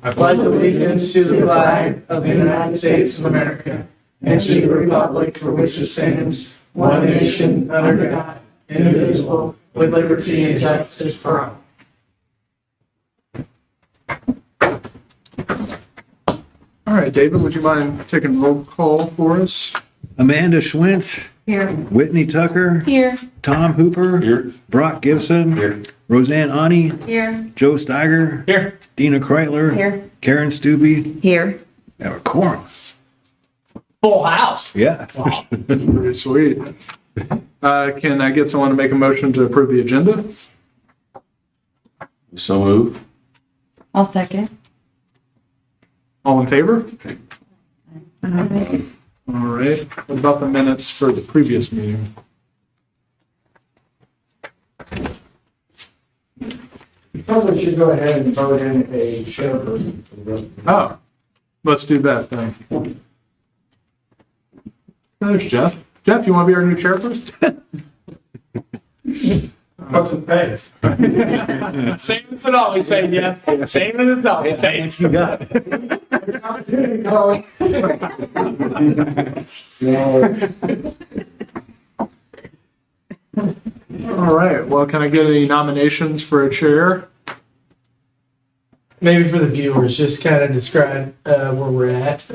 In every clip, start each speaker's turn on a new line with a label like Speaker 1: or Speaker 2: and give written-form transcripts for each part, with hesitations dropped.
Speaker 1: I pledge allegiance to the flag of the United States of America and to the republic for which it stands, one nation, under God, indivisible, with liberty and justice for all.
Speaker 2: All right, David, would you mind taking roll call for us?
Speaker 3: Amanda Schwentz.
Speaker 4: Here.
Speaker 3: Whitney Tucker.
Speaker 4: Here.
Speaker 3: Tom Hooper.
Speaker 2: Here.
Speaker 3: Brock Gibson.
Speaker 2: Here.
Speaker 3: Roseanne Ani.
Speaker 4: Here.
Speaker 3: Joe Steiger.
Speaker 2: Here.
Speaker 3: Dina Kreitler.
Speaker 4: Here.
Speaker 3: Karen Stubbe.
Speaker 4: Here.
Speaker 3: Have a quorum.
Speaker 1: Full house.
Speaker 3: Yeah.
Speaker 2: Very sweet. Can I get someone to make a motion to approve the agenda?
Speaker 5: So moved.
Speaker 4: I'll second.
Speaker 2: All in favor? All right. What about the minutes for the previous meeting?
Speaker 6: Probably should go ahead and vote in a chairperson for the rest of the
Speaker 2: Oh, let's do that then. There's Jeff. Jeff, you want to be our new chairperson?
Speaker 6: What's it pay?
Speaker 1: Same as it always been, Jeff. Same as it's always been.
Speaker 3: You got it.
Speaker 2: All right. Well, can I get any nominations for a chair?
Speaker 1: Maybe for the viewers, just kind of describe where we're at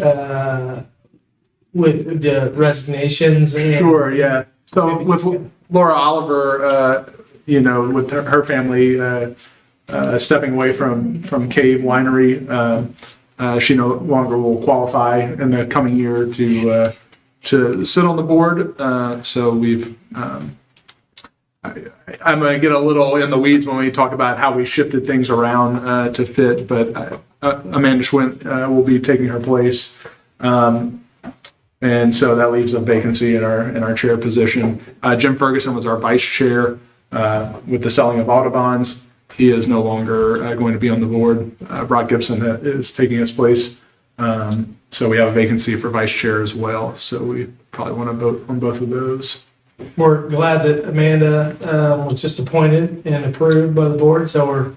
Speaker 1: with the resignations. And
Speaker 2: Sure, yeah. So with Laura Oliver, with her family stepping away from Cave Winery, she no longer will qualify in the coming year to sit on the board. So we've. I'm going to get a little in the weeds when we talk about how we shifted things around to fit, but Amanda Schwint will be taking her place. And so that leaves a vacancy in our chair position. Jim Ferguson was our vice chair with the selling of Audubon's. He is no longer going to be on the board. Brock Gibson is taking his place. So we have a vacancy for vice chair as well. So we probably want to vote on both of those.
Speaker 1: we're glad that Amanda was just appointed and approved by the board. So we're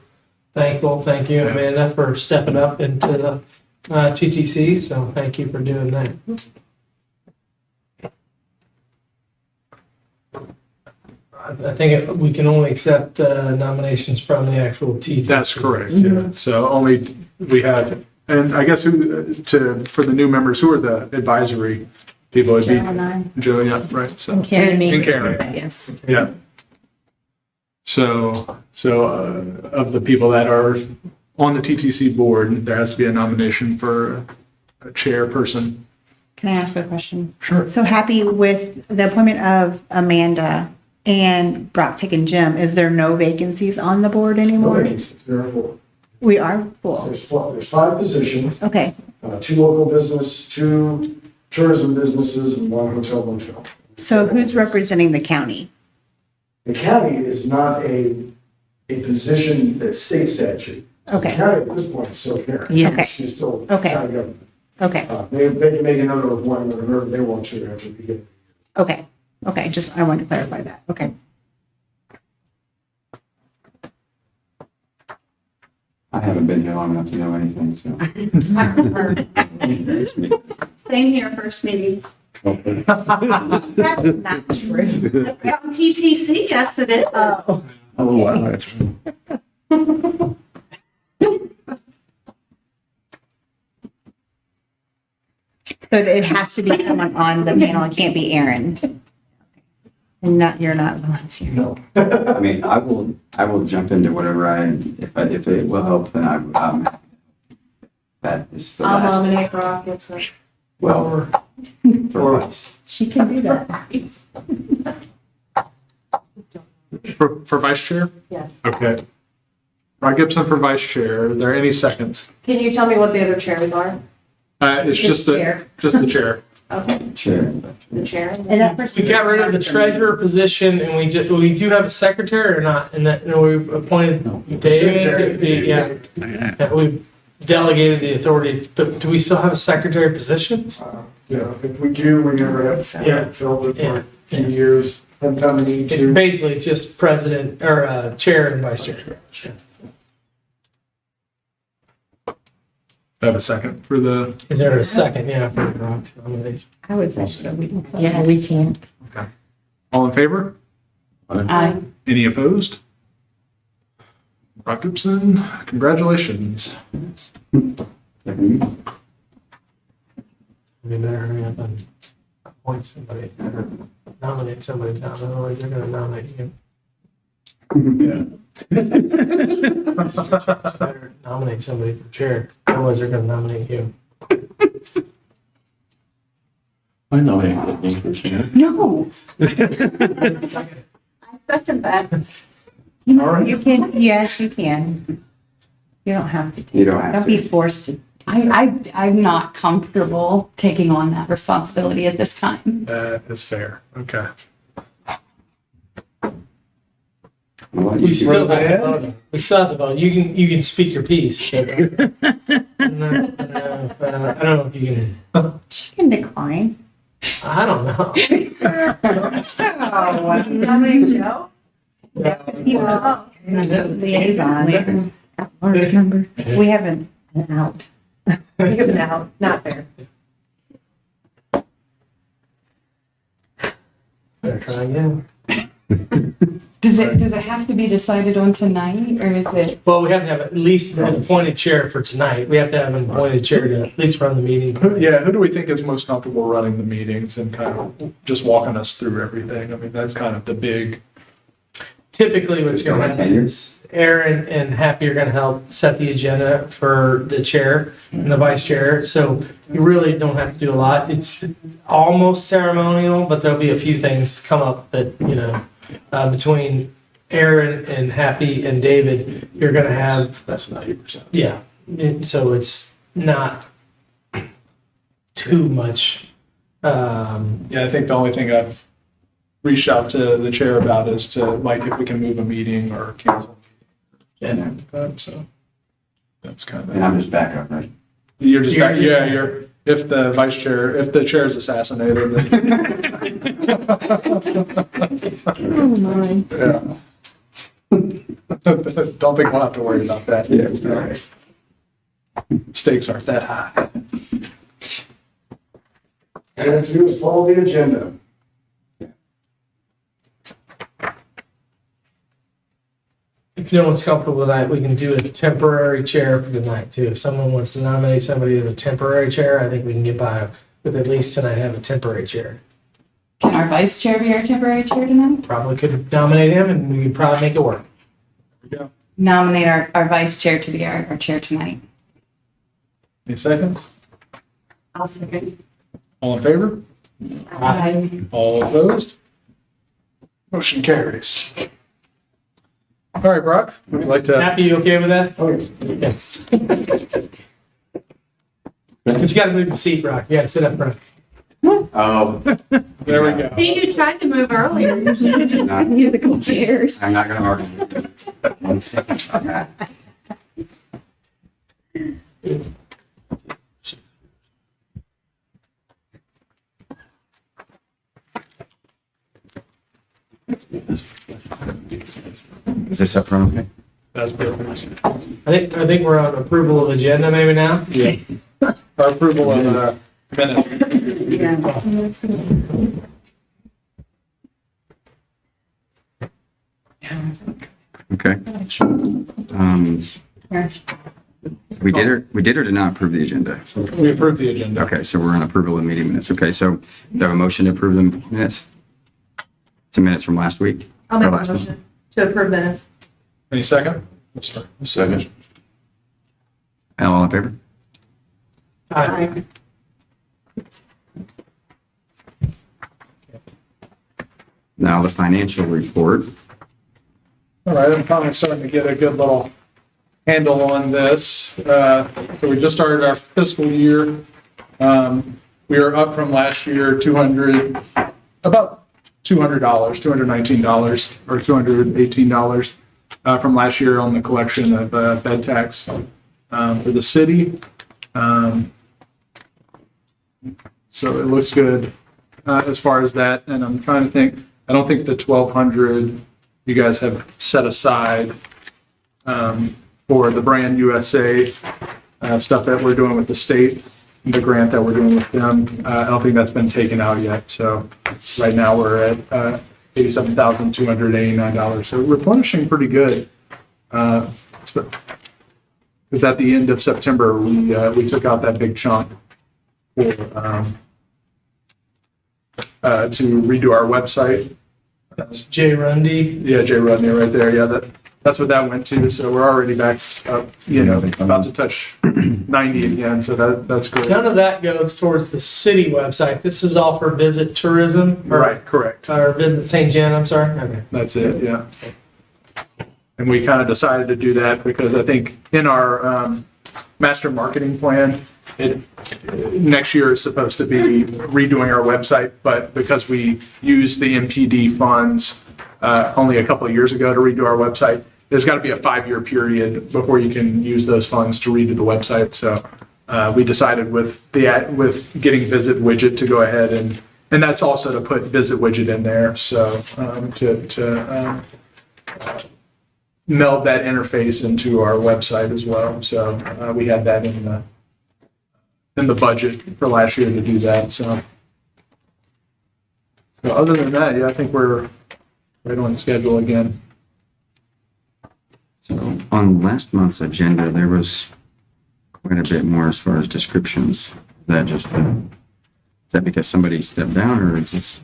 Speaker 1: thankful. Thank you, Amanda, for stepping up into the TTC. So thank you for doing that. I think we can only accept nominations from the actual TTC.
Speaker 2: That's correct. Yeah. So only we have, and I guess for the new members, who are the advisory people? It'd be
Speaker 4: Joe and I.
Speaker 2: Joe, yeah, right. So
Speaker 4: Karen.
Speaker 2: and Karen.
Speaker 4: Yes.
Speaker 2: Yeah. So of the people that are on the TTC board, there has to be a nomination for a chairperson.
Speaker 7: Can I ask a question?
Speaker 2: Sure.
Speaker 7: So happy with the appointment of Amanda and Brock taking Jim. Is there no vacancies on the board
Speaker 6: No
Speaker 7: anymore?
Speaker 6: vacancies, there are four.
Speaker 7: We are full.
Speaker 6: There's 5 positions,
Speaker 7: Okay.
Speaker 6: 2 local business, 2 tourism businesses, and 1 hotel motel.
Speaker 7: So who's representing the county?
Speaker 6: The county is not a position that's state statute. So
Speaker 7: Okay.
Speaker 6: The county at this point is still Karen.
Speaker 7: Yes. Okay.
Speaker 6: She's still
Speaker 7: Okay.
Speaker 6: county government.
Speaker 7: Okay.
Speaker 6: They can make another appointment whenever they want to after we get.
Speaker 7: Okay. Okay. Just, I wanted to clarify that. Okay.
Speaker 5: I haven't been here long enough to know anything, so.
Speaker 8: Same here, first meeting. That's not true. On TTC, yes, it is.
Speaker 5: Oh, wow.
Speaker 7: So it has to be someone on the panel. It can't be Aaron. You're not volunteering.
Speaker 6: No.
Speaker 5: I mean, I will jump into whatever if it will help, then that is the
Speaker 8: I'll
Speaker 5: last.
Speaker 8: nominate Brock Gibson.
Speaker 5: Well, for vice.
Speaker 7: She can do that.
Speaker 2: For vice chair?
Speaker 8: Yes.
Speaker 2: Okay. Brock Gibson for vice chair. Are there any seconds?
Speaker 8: Can you tell me what the other chairs are?
Speaker 2: It's just
Speaker 8: chair.
Speaker 2: the chair.
Speaker 8: Okay,
Speaker 5: Chair.
Speaker 8: the chair.
Speaker 7: And that person.
Speaker 1: We got rid of the treasurer position, and we do have a secretary or not? And that we appointed Dave. Yeah, we delegated the authority. But do we still have a secretary position?
Speaker 6: Yeah, if we do, we never have
Speaker 1: Yeah.
Speaker 6: filled it
Speaker 1: Yeah.
Speaker 6: for a few years. nominate
Speaker 1: It's
Speaker 6: to,
Speaker 1: basically just president, or chair and vice chair.
Speaker 2: I have a second for the,
Speaker 1: Is there a second? Yeah, for Brock's nomination.
Speaker 7: I would say so.
Speaker 4: Yeah, we can.
Speaker 2: all in favor?
Speaker 4: Aye.
Speaker 2: Any opposed? Brock Gibson, congratulations.
Speaker 5: Second.
Speaker 1: We better hurry up and appoint somebody, or nominate somebody, otherwise they're gonna nominate you.
Speaker 2: Yeah.
Speaker 1: Better nominate somebody for chair, otherwise they're gonna nominate you.
Speaker 5: I know him for chair.
Speaker 7: No.
Speaker 8: I second that.
Speaker 2: All right.
Speaker 7: You can, yes, you can. You don't have to.
Speaker 5: You don't have
Speaker 7: Don't
Speaker 5: to.
Speaker 7: be forced to.
Speaker 4: I'm not comfortable taking on that responsibility at this time.
Speaker 2: That is fair. Okay.
Speaker 5: Well,
Speaker 1: We
Speaker 5: you
Speaker 1: still
Speaker 5: can-
Speaker 1: have to vote. We still have to vote. You can speak your piece, but I don't know if you can,
Speaker 7: She can decline.
Speaker 1: I don't know.
Speaker 7: Nominate Joe? He's a liaison. Remember, we have an out. We have an out, not fair.
Speaker 1: Better try again.
Speaker 4: Does it have to be decided on tonight, or is it?
Speaker 1: Well, we have to have at least an appointed chair for tonight. We have to have an appointed chair to at least run the meeting.
Speaker 2: Yeah, who do we think is most comfortable running the meetings and kind of just walking us through everything? I mean, that's kind of the big,
Speaker 1: Typically, what's going to happen is Aaron and Happy are going to help set the agenda for the chair and the vice chair. So you really don't have to do a lot. It's almost ceremonial, but there'll be a few things come up that, between Aaron and Happy and David, you're going to have.
Speaker 5: That's 90%.
Speaker 1: Yeah. So it's not too much.
Speaker 2: yeah, I think the only thing I've reached out to the chair about is to, like, if we can move a meeting or cancel.
Speaker 1: Yeah.
Speaker 2: So that's kind
Speaker 5: And
Speaker 2: of,
Speaker 5: I'm just backup, right?
Speaker 2: you're just,
Speaker 1: You're just-
Speaker 2: yeah, you're, if the chair is assassinated, then.
Speaker 4: Oh my.
Speaker 2: Yeah. Don't think we'll have to worry about that.
Speaker 5: Yeah, it's all right.
Speaker 2: Stakes aren't that high.
Speaker 6: and it's going to follow the agenda.
Speaker 1: If no one's comfortable with that, we can do a temporary chair for tonight too. If someone wants to nominate somebody as a temporary chair, I think we can get by with at least tonight have a temporary chair.
Speaker 4: Can our vice chair be our temporary chair tonight?
Speaker 1: Probably could nominate him and we could probably make it work.
Speaker 4: Nominate our vice chair to be our chair tonight.
Speaker 2: Any seconds?
Speaker 8: I'll second.
Speaker 2: All in favor?
Speaker 4: Aye.
Speaker 2: All opposed? Motion carries. All right, Brock, would you like to?
Speaker 1: Happy, you okay with that?
Speaker 6: Oh,
Speaker 1: Yes. But you gotta move your seat, Brock. You gotta sit up front.
Speaker 5: Oh,
Speaker 2: There we go.
Speaker 8: See, you tried to move earlier.
Speaker 5: not-
Speaker 7: Musical chairs.
Speaker 5: I'm not going to argue. 1 second. Yeah. Is this up front okay?
Speaker 2: That's perfect.
Speaker 1: I think we're on approval of agenda maybe now.
Speaker 2: Yeah. Our approval of minutes.
Speaker 5: Okay. We did or did not approve the agenda?
Speaker 2: We approved the agenda.
Speaker 5: Okay, so we're on approval of meeting minutes. Okay, so do I have a motion to approve the minutes? Some minutes from last week?
Speaker 8: I'll make
Speaker 5: Or
Speaker 8: a
Speaker 5: last month?
Speaker 8: motion to approve minutes.
Speaker 2: Any second? I'm sorry.
Speaker 5: Second. All in favor?
Speaker 1: Aye.
Speaker 5: Now the financial report.
Speaker 2: All right, I'm finally starting to get a good little handle on this. So we just started our fiscal year. We are up from last year, about $200, $219 or $218 from last year on the collection of bed tax for the city. So it looks good as far as that. And I'm trying to think, I don't think the 1,200 you guys have set aside for the Brand USA stuff that we're doing with the state, the grant that we're doing with them. I don't think that's been taken out yet. So right now we're at $87,289. So replenishing pretty good. Because at the end of September, we took out that big chunk for, to redo our website.
Speaker 1: That's Jay Rundy.
Speaker 2: Yeah, Jay Rudney right there. Yeah, that's what that went to. So we're already back up, about to touch 90 again. So that's great.
Speaker 1: None of that goes towards the city website. This is all for Visit Tourism.
Speaker 2: Right, correct.
Speaker 1: Or Visit St. John, I'm sorry. Okay.
Speaker 2: That's it, yeah. And we kind of decided to do that because I think in our master marketing plan, next year is supposed to be redoing our website, but because we used the MPD funds only a couple of years ago to redo our website, there's got to be a 5-year period before you can use those funds to redo the website. So we decided with getting Visit Widget to go ahead and that's also to put Visit Widget in there. So to meld that interface into our website as well. So we had that in the budget for last year to do that. So other than that, yeah, I think we're right on schedule again.
Speaker 5: So on last month's agenda, there was quite a bit more as far as descriptions. Is that because somebody stepped down, or is this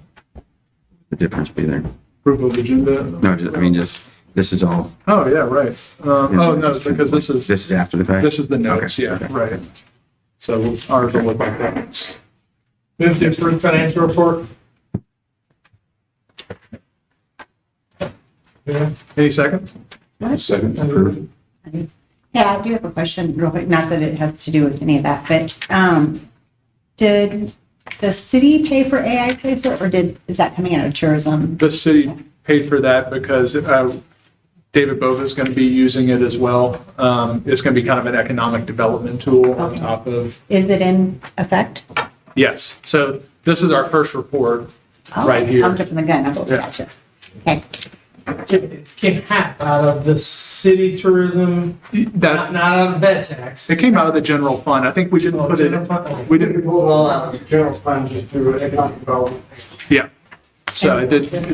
Speaker 5: the difference be there?
Speaker 2: Approval of agenda?
Speaker 5: No, this is all.
Speaker 2: Oh, yeah, right. Oh, no, because this is
Speaker 5: after the fact?
Speaker 2: this is the notes,
Speaker 5: Okay,
Speaker 2: yeah,
Speaker 5: okay.
Speaker 2: right. So ours will look like that.
Speaker 1: Move to approve financial report. Yeah.
Speaker 2: Any seconds?
Speaker 3: Second.
Speaker 7: Yeah, I do have a question real quick, not that it has to do with any of that, but did the city pay for AI Tracer or is that coming out of tourism?
Speaker 2: The city paid for that because David Bova is going to be using it as well. It's going to be kind of an economic development tool on top of,
Speaker 7: Is it in effect?
Speaker 2: yes. So this is our first report
Speaker 7: Oh,
Speaker 2: right here.
Speaker 7: I'm jumping the gun. I gotcha. Okay.
Speaker 1: It came half out of the city tourism,
Speaker 2: That,
Speaker 1: not out of bed tax.
Speaker 2: it came out of the general fund. I think we didn't put it, we
Speaker 6: We
Speaker 2: didn't,
Speaker 6: pull it all out of the general fund just through economic development.
Speaker 2: yeah. So it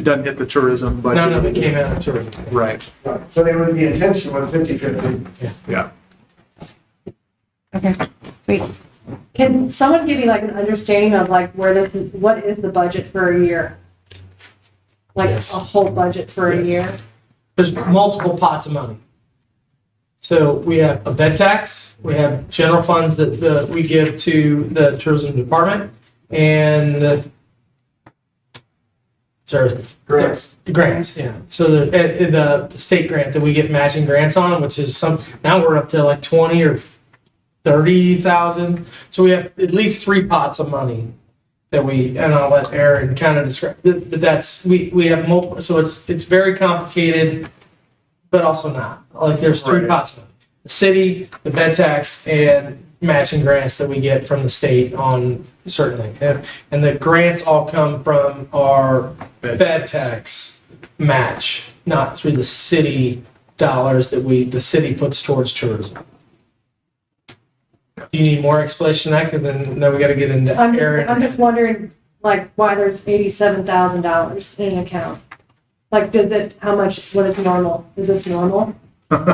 Speaker 2: doesn't hit the tourism budget.
Speaker 1: None of it came out of tourism.
Speaker 2: Right,
Speaker 6: So the intention was 50/50.
Speaker 2: yeah.
Speaker 7: Okay. Sweet.
Speaker 9: Can someone give me like an understanding of like what is the budget for a year? Like
Speaker 1: Yes.
Speaker 9: a whole budget for a
Speaker 1: Yes.
Speaker 9: year?
Speaker 1: There's multiple pots of money. So we have a bed tax, we have general funds that we give to the tourism department, and grants, yeah. So the state grant that we get matching grants on, which is now we're up to like 20 or 30,000. So we have at least 3 pots of money that and I'll let Aaron kind of describe, but we have multiple, so it's very complicated, but also not. Like there's 3
Speaker 2: Right.
Speaker 1: pots of money. The city, the bed tax, and matching grants that we get from the state on certain things. And the grants all come from our bed tax match, not through the city dollars that the city puts towards tourism. Do you need more explanation on that? Because then we got to get into Aaron.
Speaker 9: I'm just wondering like why there's $87,000 in an account. Like what is normal? Is this normal?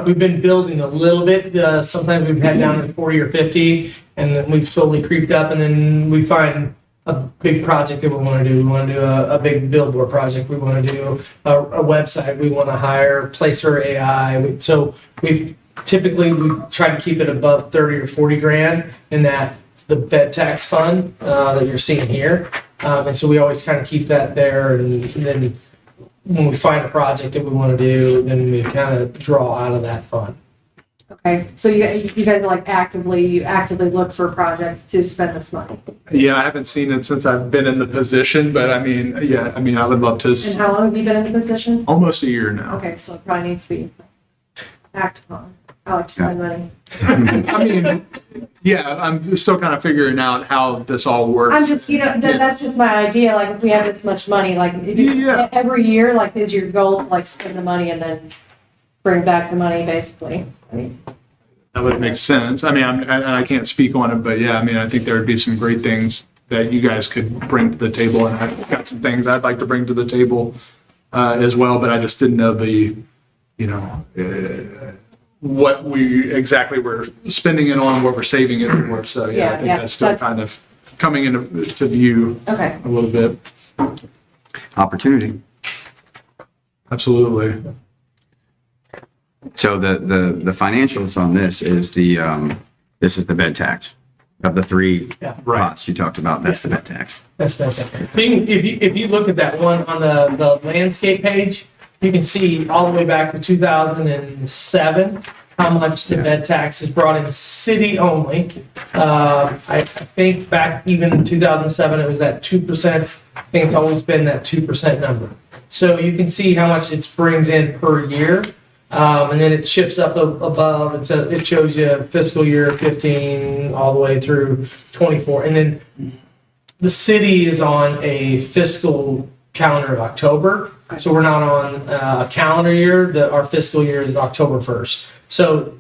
Speaker 1: We've been building a little bit. Sometimes we've had down to 40 or 50, and then we've slowly creeped up, and then we find a big project that we want to do. We want to do a big billboard project. We want to do a website. We want to hire Placer AI. So we try to keep it above 30 or 40 grand in the bed tax fund that you're seeing here. And so we always kind of keep that there, and then when we find a project that we want to do, then we kind of draw out of that fund.
Speaker 9: Okay, so you guys are like actively look for projects to spend this money.
Speaker 2: Yeah, I haven't seen it since I've been in the position, but I mean, I would love to,
Speaker 9: And how long have you been in the position?
Speaker 2: almost a year now.
Speaker 9: Okay, so it probably needs to be acted upon. I like to spend money.
Speaker 2: I mean, Yeah, I'm still kind of figuring out how this all works.
Speaker 9: I'm just, that's just my idea, like, if we have this much money, like, if you,
Speaker 2: Yeah.
Speaker 9: every year, like, is your goal to, like, spend the money and then bring back the money, basically? I mean,
Speaker 2: That would make sense. I mean, I can't speak on it, but yeah, I mean, I think there would be some great things that you guys could bring to the table, and I've got some things I'd like to bring to the table as well, but I just didn't know what we exactly were spending it on, what we're saving it for. So yeah, I think that's still kind of coming into view
Speaker 9: okay.
Speaker 2: a little bit.
Speaker 5: Opportunity.
Speaker 2: Absolutely.
Speaker 5: So the financials on this is this is the bed tax of the three
Speaker 1: Right.
Speaker 5: pots you talked about. That's the bed tax.
Speaker 1: That's it. If you look at that one on the landscape page, you can see all the way back to 2007, how much the bed tax is brought in city only. I think back even in 2007, it was that 2%. I think it's always been that 2% number. So you can see how much it brings in per year. And then it shifts up above, and so it shows you fiscal year 15 all the way through 24. And then the city is on a fiscal calendar of October, so we're not on a calendar year. Our fiscal year is October 1st. So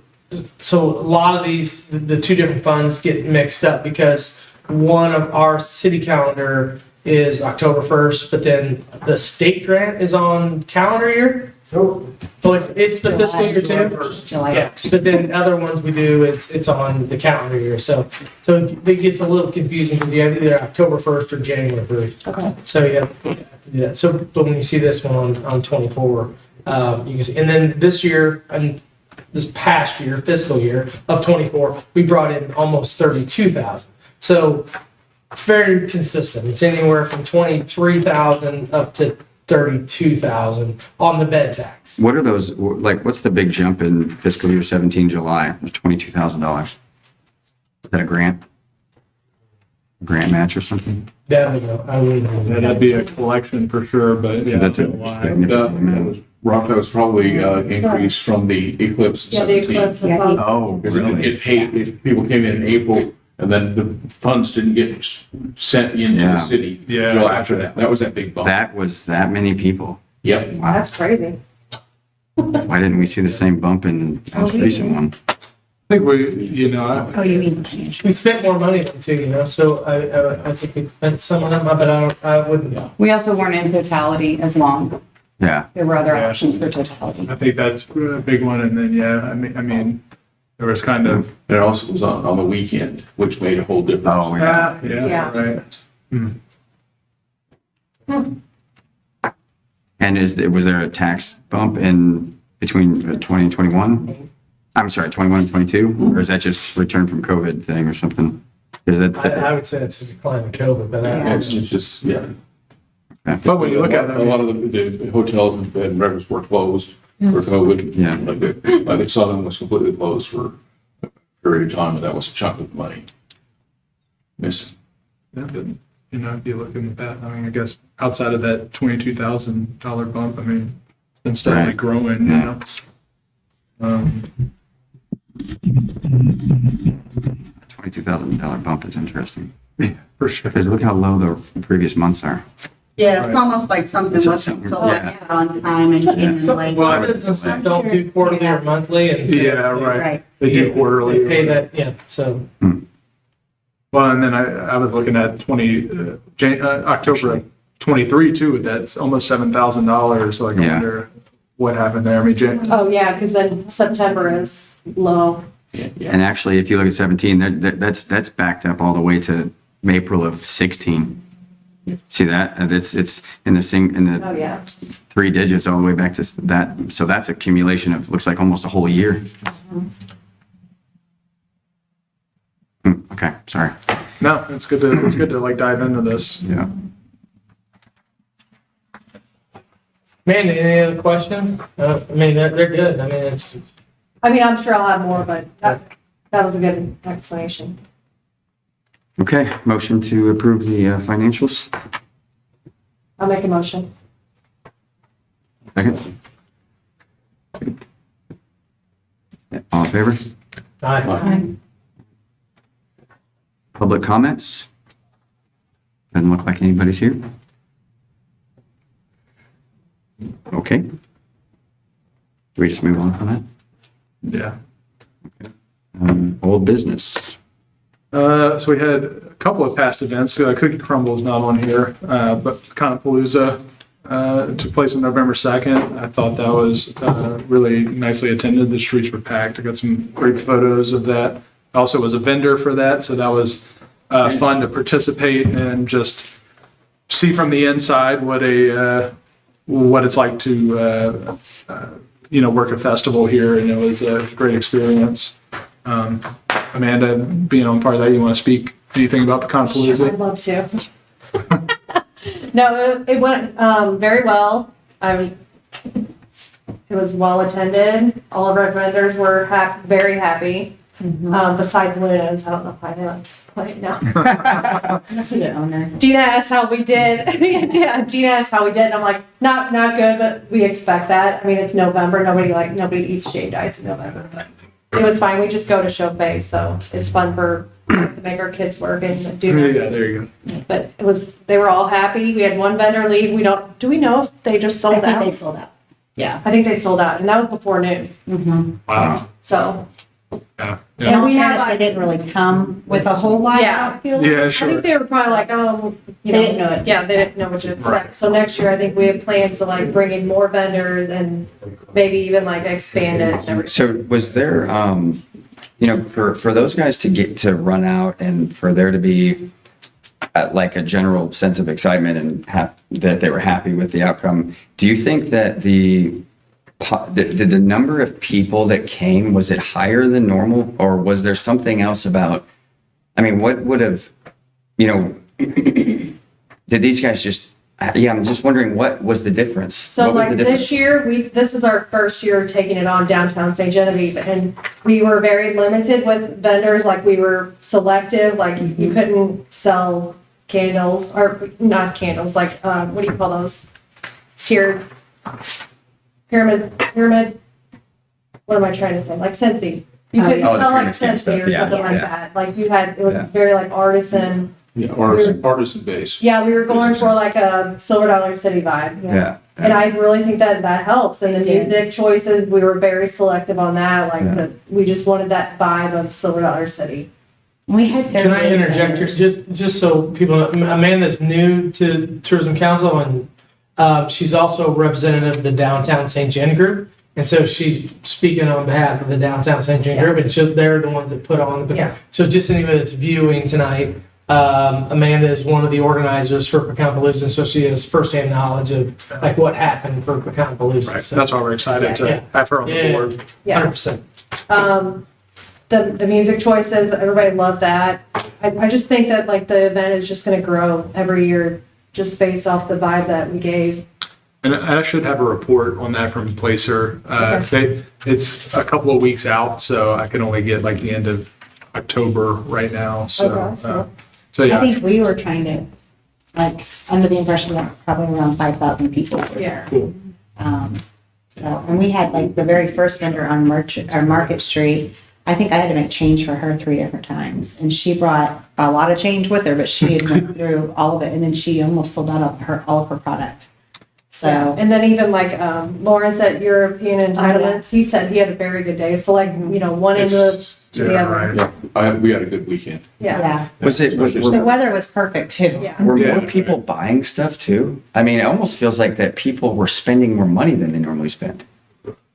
Speaker 1: a lot of these, the two different funds get mixed up because one of our city calendar is October 1st, but then the state grant is on calendar year.
Speaker 6: Nope.
Speaker 1: So it's the fiscal year too?
Speaker 7: July.
Speaker 1: Yeah, but then other ones we do, it's on the calendar year. So it gets a little confusing because you have either October 1st or January 1st.
Speaker 9: Okay.
Speaker 1: So you have to do that. So, but when you see this one on 24, you can see, and then this year, and this past year, fiscal year of 24, we brought in almost 32,000. So it's very consistent. It's anywhere from 23,000 up to 32,000 on the bed tax.
Speaker 5: What are those, like, what's the big jump in fiscal year 17 July, $22,000? Is that a grant? Grant match or something?
Speaker 1: That I wouldn't know.
Speaker 2: That'd be a collection for sure, but yeah.
Speaker 5: That's a significant amount.
Speaker 10: Rock, that was probably increased from the eclipse in
Speaker 9: Yeah, the
Speaker 10: 17.
Speaker 9: eclipse.
Speaker 7: Yeah,
Speaker 9: of
Speaker 5: Oh,
Speaker 10: Because it
Speaker 5: really?
Speaker 10: paid, people came in April, and then the funds didn't get sent into
Speaker 5: Yeah.
Speaker 10: the city
Speaker 2: Yeah.
Speaker 10: until after that. That was that big bump.
Speaker 5: That was that many people.
Speaker 10: Yep.
Speaker 5: Wow.
Speaker 9: That's crazy.
Speaker 5: Why didn't we see the same bump in the most recent one?
Speaker 2: I think we,
Speaker 7: Oh, you mean financial?
Speaker 1: We spent more money than too, so I think we spent some of them, but I wouldn't.
Speaker 4: We also weren't in totality as long.
Speaker 5: Yeah.
Speaker 4: There were other
Speaker 2: Yeah.
Speaker 4: options for totality.
Speaker 2: I think that's a big one. And then, yeah, I mean, there was kind of,
Speaker 10: And it also was on the weekend, which made a whole difference.
Speaker 5: Oh, yeah.
Speaker 2: yeah, right.
Speaker 5: And was there a tax bump in between 20 and 21? I'm sorry, 21 and 22? Or is that just return from COVID thing or something? Is that,
Speaker 1: I would say it's a decline of COVID, but
Speaker 10: It's just, yeah.
Speaker 2: But when you look at
Speaker 10: A
Speaker 2: it,
Speaker 10: lot of the hotels and bed and breakfasts were closed for COVID.
Speaker 5: Yeah.
Speaker 10: Like the Southern was completely closed for a period of time, and that was a chunk of money missing.
Speaker 2: yeah, but, if you look at that, I mean, I guess outside of that $22,000 bump, I mean, it's been steadily
Speaker 5: Right.
Speaker 2: growing,
Speaker 5: Yeah. $22,000 bump is interesting.
Speaker 2: For sure.
Speaker 5: Because look how low the previous months are.
Speaker 7: Yeah, it's almost like something
Speaker 5: It's
Speaker 7: wasn't
Speaker 5: something-
Speaker 7: filled
Speaker 5: yeah.
Speaker 7: out on time and came in
Speaker 1: some
Speaker 7: late.
Speaker 1: businesses don't do quarterly or monthly, and
Speaker 2: Yeah, right.
Speaker 7: Right.
Speaker 2: They do
Speaker 1: They
Speaker 2: quarterly.
Speaker 1: pay that, yeah, so.
Speaker 2: Well, and then I was looking at October of 23 too, that's almost $7,000. Like, I
Speaker 5: Yeah.
Speaker 2: wonder what happened there. I mean,
Speaker 9: Oh, yeah, because then September is low.
Speaker 5: And actually, if you look at 17, that's backed up all the way to April of 16. See that? And it's in the
Speaker 9: Oh, yeah.
Speaker 5: 3 digits all the way back to that. So that's accumulation of, looks like almost a whole year. Okay, sorry.
Speaker 2: no, it's good to like dive into this.
Speaker 5: Yeah.
Speaker 1: Man, any other questions? I mean, they're good. I mean,
Speaker 9: I'm sure I'll have more, but that was a good explanation.
Speaker 5: Okay, motion to approve the financials.
Speaker 9: I'll make a motion.
Speaker 5: Second. All in favor?
Speaker 1: Aye.
Speaker 5: Public comments? Doesn't look like anybody's here. Okay. Do we just move on from that?
Speaker 2: Yeah.
Speaker 5: Old business.
Speaker 2: So we had a couple of past events. Cookie Crumble is not on here, but Conapalooza took place on November 2nd. I thought that was really nicely attended. The streets were packed. I got some great photos of that. I also was a vendor for that, so that was fun to participate and just see from the inside what it's like to work a festival here, and it was a great experience. Amanda, being on part of that, you want to speak anything about the Conapalooza?
Speaker 9: I'd love to. No, it went very well. It was well attended. All of our vendors were very happy. Besides Luna's, I don't know if I know play it now.
Speaker 7: That's the owner.
Speaker 9: Gina asked how we did. Yeah, Gina asked how we did, and I'm like, not good, but we expect that. I mean, it's November. Nobody eats shaved ice in November, but it was fine. We just go to show face, so it's fun for us to make our kids work and do that.
Speaker 2: Yeah, there you go.
Speaker 9: But they were all happy. We had one vendor leave. Do we know if they just sold
Speaker 7: I think
Speaker 9: out?
Speaker 7: they sold out. Yeah.
Speaker 9: I think they sold out, and that was before noon.
Speaker 2: Wow.
Speaker 9: So,
Speaker 2: Yeah.
Speaker 9: and we have,
Speaker 7: They didn't really come with a whole lot.
Speaker 9: Yeah.
Speaker 7: I don't feel.
Speaker 2: Yeah,
Speaker 9: I
Speaker 2: sure.
Speaker 9: think they were probably like,
Speaker 7: They didn't know it.
Speaker 9: Yeah, they didn't know what to expect.
Speaker 2: Right.
Speaker 9: So next year, I think we have plans to like bring in more vendors and maybe even like expand it and everything.
Speaker 5: So was there, for those guys to get to run out and for there to be like a general sense of excitement and that they were happy with the outcome, do you think that did the number of people that came, was it higher than normal, or was there something else about, I mean, what would have, did these guys just, I'm just wondering, what was the difference?
Speaker 9: So
Speaker 5: What was
Speaker 9: like
Speaker 5: the difference?
Speaker 9: this year, this is our first year taking it on downtown St. Genevieve, and we were very limited with vendors. Like we were selective, like you couldn't sell candles, or not candles, like, what do you call those? Tiered, pyramid, what am I trying to say? Like Scentsy. You couldn't
Speaker 5: Oh, the
Speaker 9: sell like
Speaker 5: pyramid scheme
Speaker 9: Scentsy
Speaker 5: stuff.
Speaker 9: or
Speaker 5: Yeah,
Speaker 9: something like
Speaker 5: yeah.
Speaker 9: that. Like it was
Speaker 5: Yeah.
Speaker 9: very like artisan.
Speaker 10: Yeah, artisan based.
Speaker 9: Yeah, we were going for like a Silver Dollar City vibe.
Speaker 5: Yeah.
Speaker 9: And I really think that helps. And the
Speaker 7: It did.
Speaker 9: music choices, we were very selective on that. Like,
Speaker 5: Yeah.
Speaker 9: we just wanted that vibe of Silver Dollar City.
Speaker 7: We had.
Speaker 1: Can I interject here, just so people know, Amanda's new to Tourism Council, and she's also representative of the Downtown St. John Group. And so she's speaking on behalf of the Downtown St. John Group, and they're the ones that put on the,
Speaker 9: Yeah.
Speaker 1: so just anybody that's viewing tonight, Amanda is one of the organizers for Pecan-Palooza, so she has firsthand knowledge of like what happened for Pecan-Palooza.
Speaker 2: Right.
Speaker 1: So-
Speaker 2: That's why we're excited
Speaker 1: Yeah.
Speaker 2: to have her on the
Speaker 1: Yeah.
Speaker 2: board.
Speaker 9: Yeah.
Speaker 1: 100%.
Speaker 9: The music choices, everybody loved that. I just think that like the event is just gonna grow every year, just based off the vibe that we gave.
Speaker 2: And I should have a report on that from Placer. It's a couple of weeks out, so I can only get like the end of October right now. So,
Speaker 9: Okay, that's cool.
Speaker 2: so
Speaker 7: I
Speaker 2: yeah,
Speaker 7: think we were trying to, like, under the impression that it's probably around 5,000 people. were there.
Speaker 2: cool.
Speaker 7: So, and we had like the very first vendor on Market Street. I think I had to make change for her 3 different times, and she brought a lot of change with her, but she had went through all of it, and then she almost sold out of all of her product. So,
Speaker 9: And then even like, Lawrence at European Entitlements, he said he had a very good day. So like, one end of the
Speaker 2: Yeah,
Speaker 9: other.
Speaker 2: right.
Speaker 10: Yeah, we had a good weekend.
Speaker 9: Yeah.
Speaker 7: yeah,
Speaker 5: Was it,
Speaker 7: the weather was perfect too.
Speaker 9: Yeah.
Speaker 5: were
Speaker 2: Yeah.
Speaker 5: more people buying stuff too? I mean, it almost feels like that people were spending more money than they normally spend.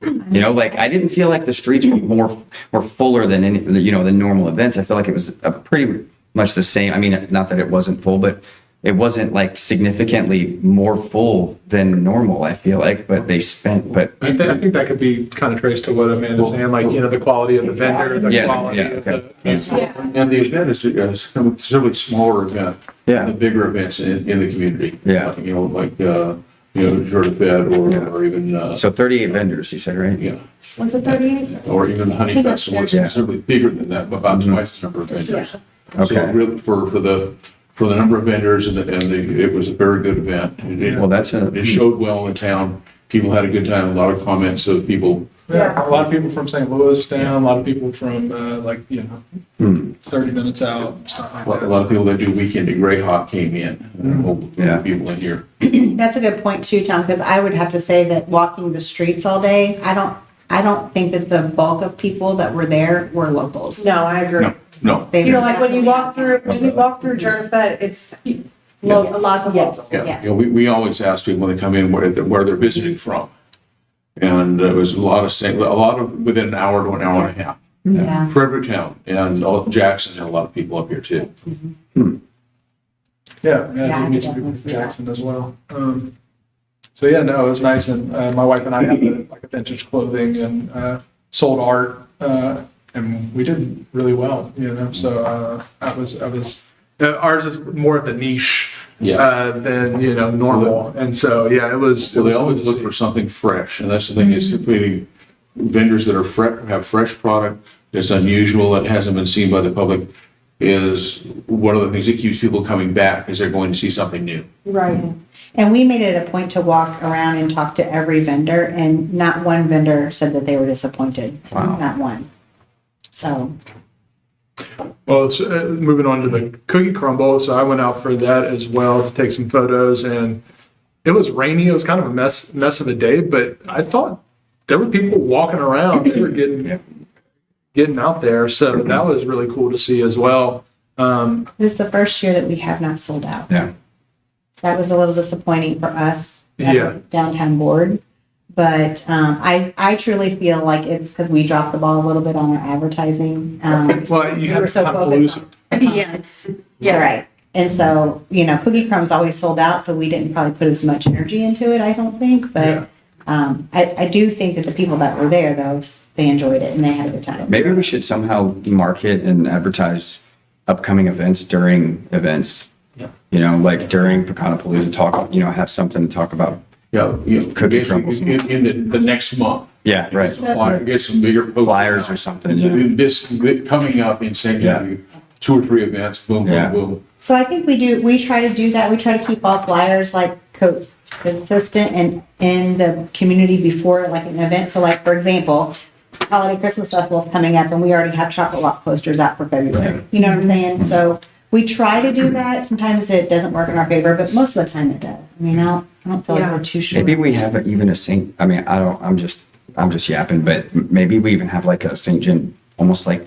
Speaker 5: Like I didn't feel like the streets were fuller than any, than normal events. I feel like it was a pretty much the same. I mean, not that it wasn't full, but it wasn't like significantly more full than normal, I feel like, but they spent, but
Speaker 2: I think that could be kind of traced to what Amanda's saying, like, the quality of the vendor, the
Speaker 5: Yeah,
Speaker 2: quality
Speaker 5: yeah,
Speaker 2: of
Speaker 5: okay.
Speaker 2: the.
Speaker 9: Yeah.
Speaker 10: And the event is a considerably smaller event
Speaker 5: Yeah.
Speaker 10: than the bigger events in the community.
Speaker 5: Yeah.
Speaker 10: Like Georgia Fed or even,
Speaker 5: so 38 vendors, you said, right?
Speaker 10: yeah,
Speaker 9: Was it 38?
Speaker 10: or even the Honey Festival, it's
Speaker 5: Yeah.
Speaker 10: considerably bigger than that, about twice the number of vendors. So
Speaker 5: Okay.
Speaker 10: really, for the number of vendors it was a very good event.
Speaker 5: Well, that's
Speaker 10: It showed well in the town. People had a good time, a lot of comments of people
Speaker 2: Yeah, a lot of people from St. Louis down, a lot of people from, 30 minutes out, stuff like
Speaker 10: A lot
Speaker 2: that.
Speaker 10: of people that do weekend at Greyhawk came in.
Speaker 5: Yeah.
Speaker 10: People in here.
Speaker 7: That's a good point too, Tom, because I would have to say that walking the streets all day, I don't think that the bulk of people that were there were locals.
Speaker 9: No, I agree.
Speaker 10: No.
Speaker 7: They
Speaker 9: You know,
Speaker 7: were
Speaker 9: like when you walk
Speaker 7: definitely
Speaker 9: through Jernifed, it's lots of
Speaker 7: Yes,
Speaker 9: locals.
Speaker 10: Yeah,
Speaker 7: yes.
Speaker 10: we always ask people when they come in where they're visiting from. And it was a lot of within an hour to an hour and a half.
Speaker 7: Yeah.
Speaker 10: Fredericktown and Jackson had a lot of people up here too.
Speaker 2: Yeah,
Speaker 7: Yeah,
Speaker 2: I meet some people from Jackson as well. So yeah, no, it was nice, and my wife and I had like a vintage clothing and sold art, and we did really well, So I was ours is more of the niche than normal, and so yeah, it was.
Speaker 10: So
Speaker 2: It was
Speaker 10: they
Speaker 2: cool
Speaker 10: always
Speaker 2: to
Speaker 10: look
Speaker 2: see.
Speaker 10: for something fresh, and that's the thing is, if we vendors that are have fresh product that's unusual, that hasn't been seen by the public, is one of the things that keeps people coming back, because they're going to see something new.
Speaker 9: Right.
Speaker 7: And we made it a point to walk around and talk to every vendor, and not one vendor said that they were disappointed.
Speaker 5: Wow.
Speaker 7: Not one. So,
Speaker 2: Well, it's, moving on to the cookie crumble. So I went out for that as well to take some photos, and it was rainy. It was kind of a mess of a day, but I thought there were people walking around. They were getting out there. So that was really cool to see as well.
Speaker 7: this is the first year that we have not sold out.
Speaker 5: Yeah.
Speaker 7: That was a little disappointing for us as
Speaker 2: Yeah.
Speaker 7: a downtown board. But I truly feel like it's because we dropped the ball a little bit on our advertising.
Speaker 2: Well, you
Speaker 7: We
Speaker 2: have
Speaker 7: were so
Speaker 2: kind of
Speaker 7: focused
Speaker 2: lose.
Speaker 7: on-
Speaker 9: Yes.
Speaker 7: Yeah, right. And so, Cookie Crumb's always sold out, so we didn't probably put as much energy into it, I don't think. But I do think that the people that were there, though, they enjoyed it and they had a good time.
Speaker 5: Maybe we should somehow market and advertise upcoming events during events.
Speaker 10: Yeah.
Speaker 5: Like during Pecanapalooza talk, have something to talk about.
Speaker 10: Yeah,
Speaker 5: Cookie crumbles.
Speaker 10: in the next month.
Speaker 5: Yeah, right.
Speaker 10: Get some bigger posters
Speaker 5: Flyers
Speaker 10: out.
Speaker 5: or something. Yeah.
Speaker 10: This coming up in St. Genevieve, 2 or 3 events, boom,
Speaker 5: Yeah.
Speaker 10: boom, boom.
Speaker 7: So I think we try to do that. We try to keep all flyers like consistent and in the community before like an event. So like, for example, Holiday Christmas Festival is coming up and we already have chocolate walk posters out for February. You know what I'm saying? So we try to do that. Sometimes it doesn't work in our favor, but most of the time it does. I mean, I don't feel like we're too sure.
Speaker 5: Maybe we have even a Saint, I'm just yapping, but maybe we even have like a St. John, almost like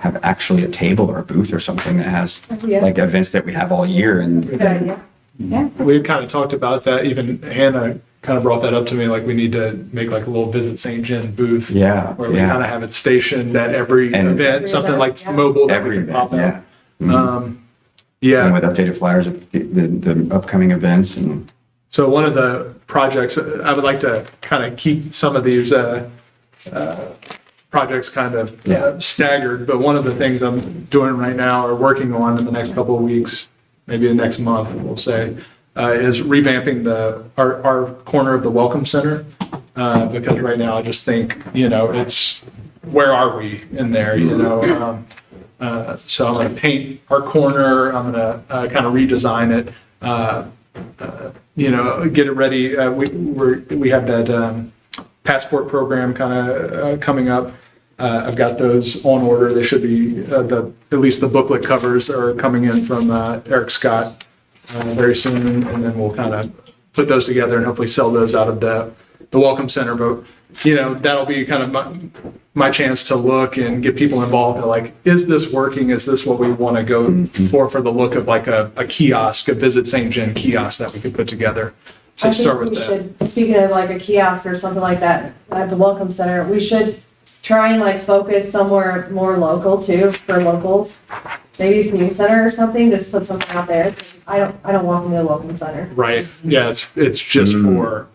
Speaker 5: have actually a table or a booth or something that has
Speaker 9: Yeah.
Speaker 5: like events that we have all year and
Speaker 9: Good idea.
Speaker 7: Yeah.
Speaker 2: We've kind of talked about that. Even Hannah kind of brought that up to me. Like we need to make like a little Visit St. John booth.
Speaker 5: yeah,
Speaker 2: Where we kind of have it stationed at every
Speaker 5: And-
Speaker 2: event, something like
Speaker 9: Yeah.
Speaker 2: mobile that
Speaker 5: every
Speaker 2: we can pop
Speaker 5: event,
Speaker 2: out.
Speaker 5: yeah. Mhm.
Speaker 2: Um,
Speaker 5: And
Speaker 2: yeah.
Speaker 5: with updated flyers of the upcoming events and
Speaker 2: So one of the projects, I would like to kind of keep some of these projects kind of
Speaker 5: Yeah.
Speaker 2: staggered, but one of the things I'm doing right now or working on in the next couple of weeks, maybe the next month, we'll say, is revamping our corner of the Welcome Center. Because right now I just think, it's, where are we in there, So I'm going to paint our corner. I'm going to kind of redesign it. Get it ready. We have that passport program kind of coming up. I've got those on order. They should be at least the booklet covers are coming in from Eric Scott very soon, and then we'll kind of put those together and hopefully sell those out of the Welcome Center. But that'll be kind of my chance to look and get people involved. And like, is this working? Is this what we want to go for the look of like a kiosk, a Visit St. John kiosk that we could put together? So
Speaker 9: I
Speaker 2: start
Speaker 9: think
Speaker 2: with
Speaker 9: we
Speaker 2: that.
Speaker 9: should, speaking of like a kiosk or something like that at the Welcome Center, we should try and like focus somewhere more local too, for locals. Maybe the community center or something, just put something out there. I don't walk into the Welcome Center.
Speaker 2: Right. Yeah, it's just for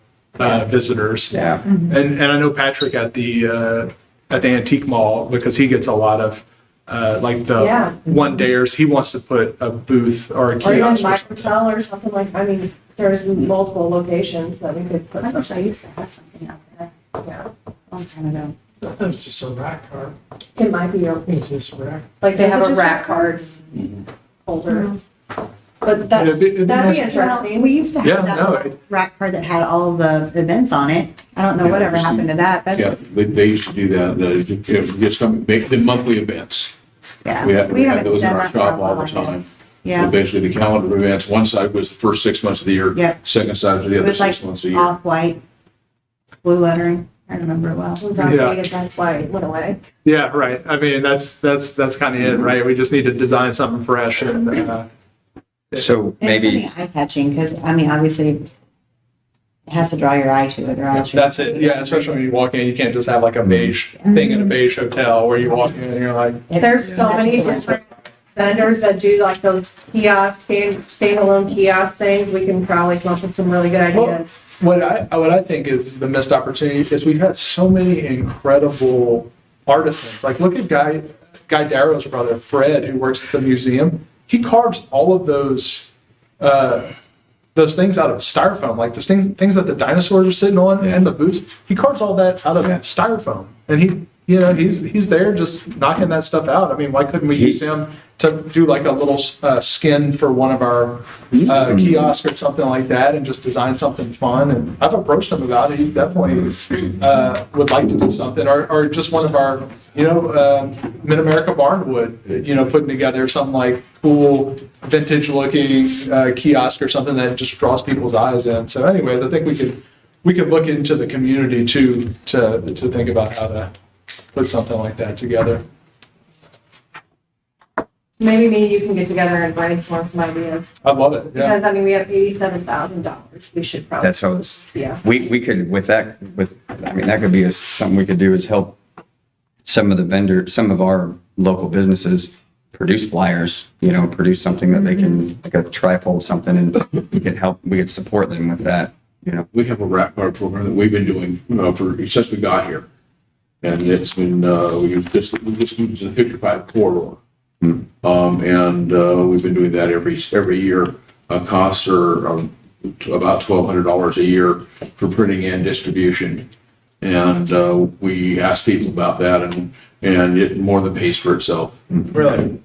Speaker 2: visitors.
Speaker 5: yeah.
Speaker 2: And I know Patrick at the antique mall, because he gets a lot of like the
Speaker 9: Yeah.
Speaker 2: one dayers. He wants to put a booth or a
Speaker 9: Or even
Speaker 2: kiosk. Or something.
Speaker 9: Microtel or something like, there's multiple locations that we could put
Speaker 7: I wish I
Speaker 9: something.
Speaker 7: used to have something out there
Speaker 9: Yeah.
Speaker 7: a long time ago.
Speaker 1: It's just a rack card.
Speaker 9: It might be,
Speaker 1: It's just a rack.
Speaker 9: like they
Speaker 7: Is it
Speaker 9: have a
Speaker 7: just
Speaker 9: rack
Speaker 7: rack
Speaker 9: cards holder. but that,
Speaker 2: It'd be
Speaker 9: that'd be
Speaker 2: nice.
Speaker 9: interesting.
Speaker 7: We used to
Speaker 2: Yeah,
Speaker 7: have that
Speaker 2: no,
Speaker 7: little rack card that had all the events on it. I don't know whatever happened to that.
Speaker 10: Yeah, they used to do that, just make the monthly events.
Speaker 7: Yeah.
Speaker 10: We had
Speaker 7: haven't
Speaker 10: those in
Speaker 7: done
Speaker 10: our
Speaker 7: that for a
Speaker 10: shop all
Speaker 7: while,
Speaker 10: the
Speaker 7: I
Speaker 10: time.
Speaker 7: guess. Yeah.
Speaker 10: Basically, the calendar of events, one side was the first 6 months of the year.
Speaker 7: Yeah.
Speaker 10: Second side was the
Speaker 7: It
Speaker 10: other
Speaker 7: was like
Speaker 10: 6 months of the year.
Speaker 7: off-white, blue lettering. I remember it well.
Speaker 9: It was
Speaker 2: Yeah.
Speaker 9: outdated, that's why it went away.
Speaker 2: Yeah, right. I mean, that's kind of it, right? We just need to design something fresh and,
Speaker 5: So
Speaker 7: And
Speaker 5: maybe,
Speaker 7: something eye-catching, because, I mean, obviously, it has to draw your eye to it, or else you're.
Speaker 2: that's it. Yeah, especially when you walk in, you can't just have like a beige thing in a beige hotel where you walk in and you're like,
Speaker 9: There's so many different vendors that do like those kiosks, standalone kiosk things. We can probably come up with some really good ideas.
Speaker 2: what I think is the missed opportunity is we've had so many incredible artisans. Like look at Guy Darrow's brother, Fred, who works at the museum. He carves all of those things out of styrofoam, like the things that the dinosaurs are sitting on and the boots. He carves all that out of styrofoam, and he's there just knocking that stuff out. I mean, why couldn't we use him to do like a little skin for one of our kiosks or something like that, and just design something fun? And I've approached him about it. He definitely would like to do something, or just one of our, Mid-America Barnwood, putting together something like cool vintage looking kiosk or something that just draws people's eyes in. So anyways, I think we could look into the community too to think about how to put something like that together.
Speaker 9: Maybe me and you can get together and brainstorm some ideas.
Speaker 2: I love it. Yeah.
Speaker 9: Because, I mean, we have $87,000. We should probably,
Speaker 5: that's what was,
Speaker 9: yeah.
Speaker 5: we could, I mean, that could be something we could do is help some of our local businesses produce flyers, produce something that they can, like a trifold something, and we could support them with that,
Speaker 10: We have a wrap card program that we've been doing since we got here. And it's been, we just use the 55 corridor. And we've been doing that every year. Costs are about $1,200 a year for printing and distribution. And we ask people about that, and it more than pays for itself
Speaker 2: Really.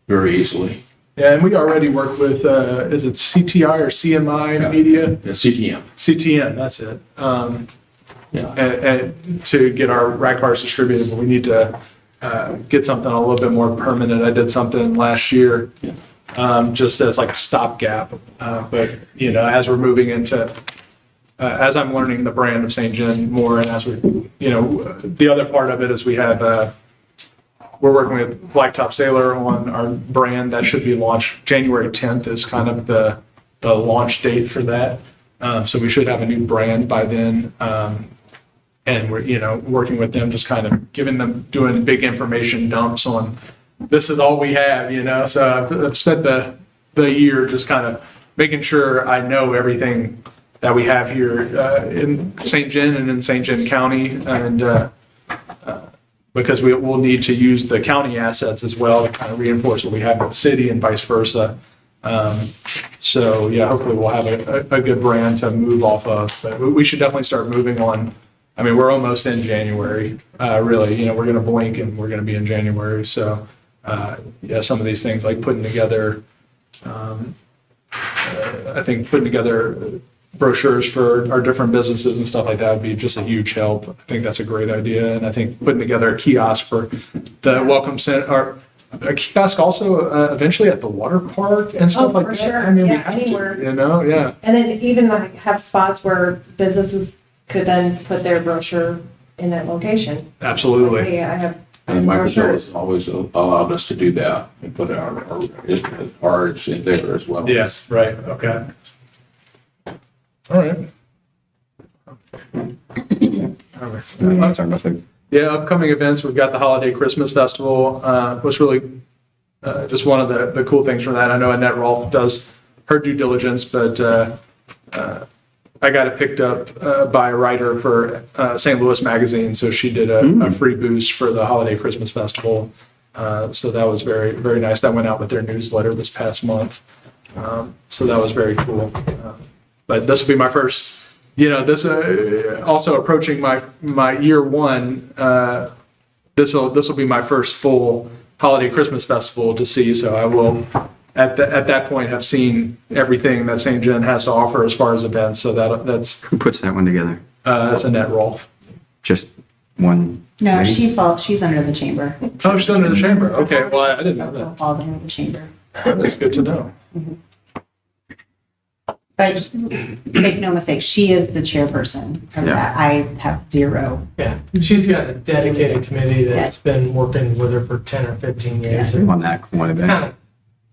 Speaker 10: very easily.
Speaker 2: Yeah, and we already work with, is it CTI or CMI Media?
Speaker 10: CTM.
Speaker 2: CTN, that's it. And to get our rack cars distributed, but we need to get something a little bit more permanent. I did something last year, just as like a stopgap. But as we're moving into, as I'm learning the brand of St. John more, and as we, the other part of it is we have, we're working with Blacktop Sailor on our brand that should be launched January 10th is kind of the launch date for that. So we should have a new brand by then. And we're, working with them, just kind of doing big information dumps on, this is all we have, so I've spent the year just kind of making sure I know everything that we have here in St. John and in St. John County, and because we'll need to use the county assets as well to kind of reinforce what we have in the city and vice versa. So yeah, hopefully we'll have a good brand to move off of, but we should definitely start moving on. I mean, we're almost in January, really, we're going to blink and we're going to be in January. So, yeah, some of these things like putting together, I think putting together brochures for our different businesses and stuff like that would be just a huge help. I think that's a great idea. And I think putting together a kiosk for the Welcome Center, or a kiosk also eventually at the water park and stuff like
Speaker 9: for
Speaker 2: that.
Speaker 9: sure.
Speaker 2: I mean, we
Speaker 9: Yeah,
Speaker 2: have
Speaker 9: anywhere.
Speaker 2: to, yeah.
Speaker 9: And then even like have spots where businesses could then put their brochure in that location.
Speaker 2: Absolutely.
Speaker 9: Hey, I have
Speaker 10: And Michael
Speaker 9: brochures.
Speaker 10: has always allowed us to do that and put our cards in there as well.
Speaker 2: Yes, right, okay. All right.
Speaker 5: talking about the,
Speaker 2: Yeah, upcoming events, we've got the Holiday Christmas Festival, which really just one of the cool things from that. I know Annette Rolfe does her due diligence, but I got it picked up by a writer for St. Louis Magazine, so she did a free boost for the Holiday Christmas Festival. So that was very, very nice. That went out with their newsletter this past month. So that was very cool. But this will be my first, this also approaching my year one. This will be my first full Holiday Christmas Festival to see. So I will at that point have seen everything that St. John has to offer as far as events. So that's
Speaker 5: Who puts that one together?
Speaker 2: Annette Rolfe.
Speaker 5: Just one?
Speaker 7: No,
Speaker 5: lady?
Speaker 7: she's under the chamber.
Speaker 2: Oh, she's under the chamber. Okay, well, I didn't know that.
Speaker 7: Falls under the chamber.
Speaker 2: That's good to know.
Speaker 7: But make no mistake, she is the chairperson of
Speaker 5: Yeah.
Speaker 7: that. I have zero.
Speaker 1: Yeah, she's got a dedicated committee that's been working with her for 10 or 15 years.
Speaker 5: On that one
Speaker 1: It's
Speaker 5: event?
Speaker 1: kind of,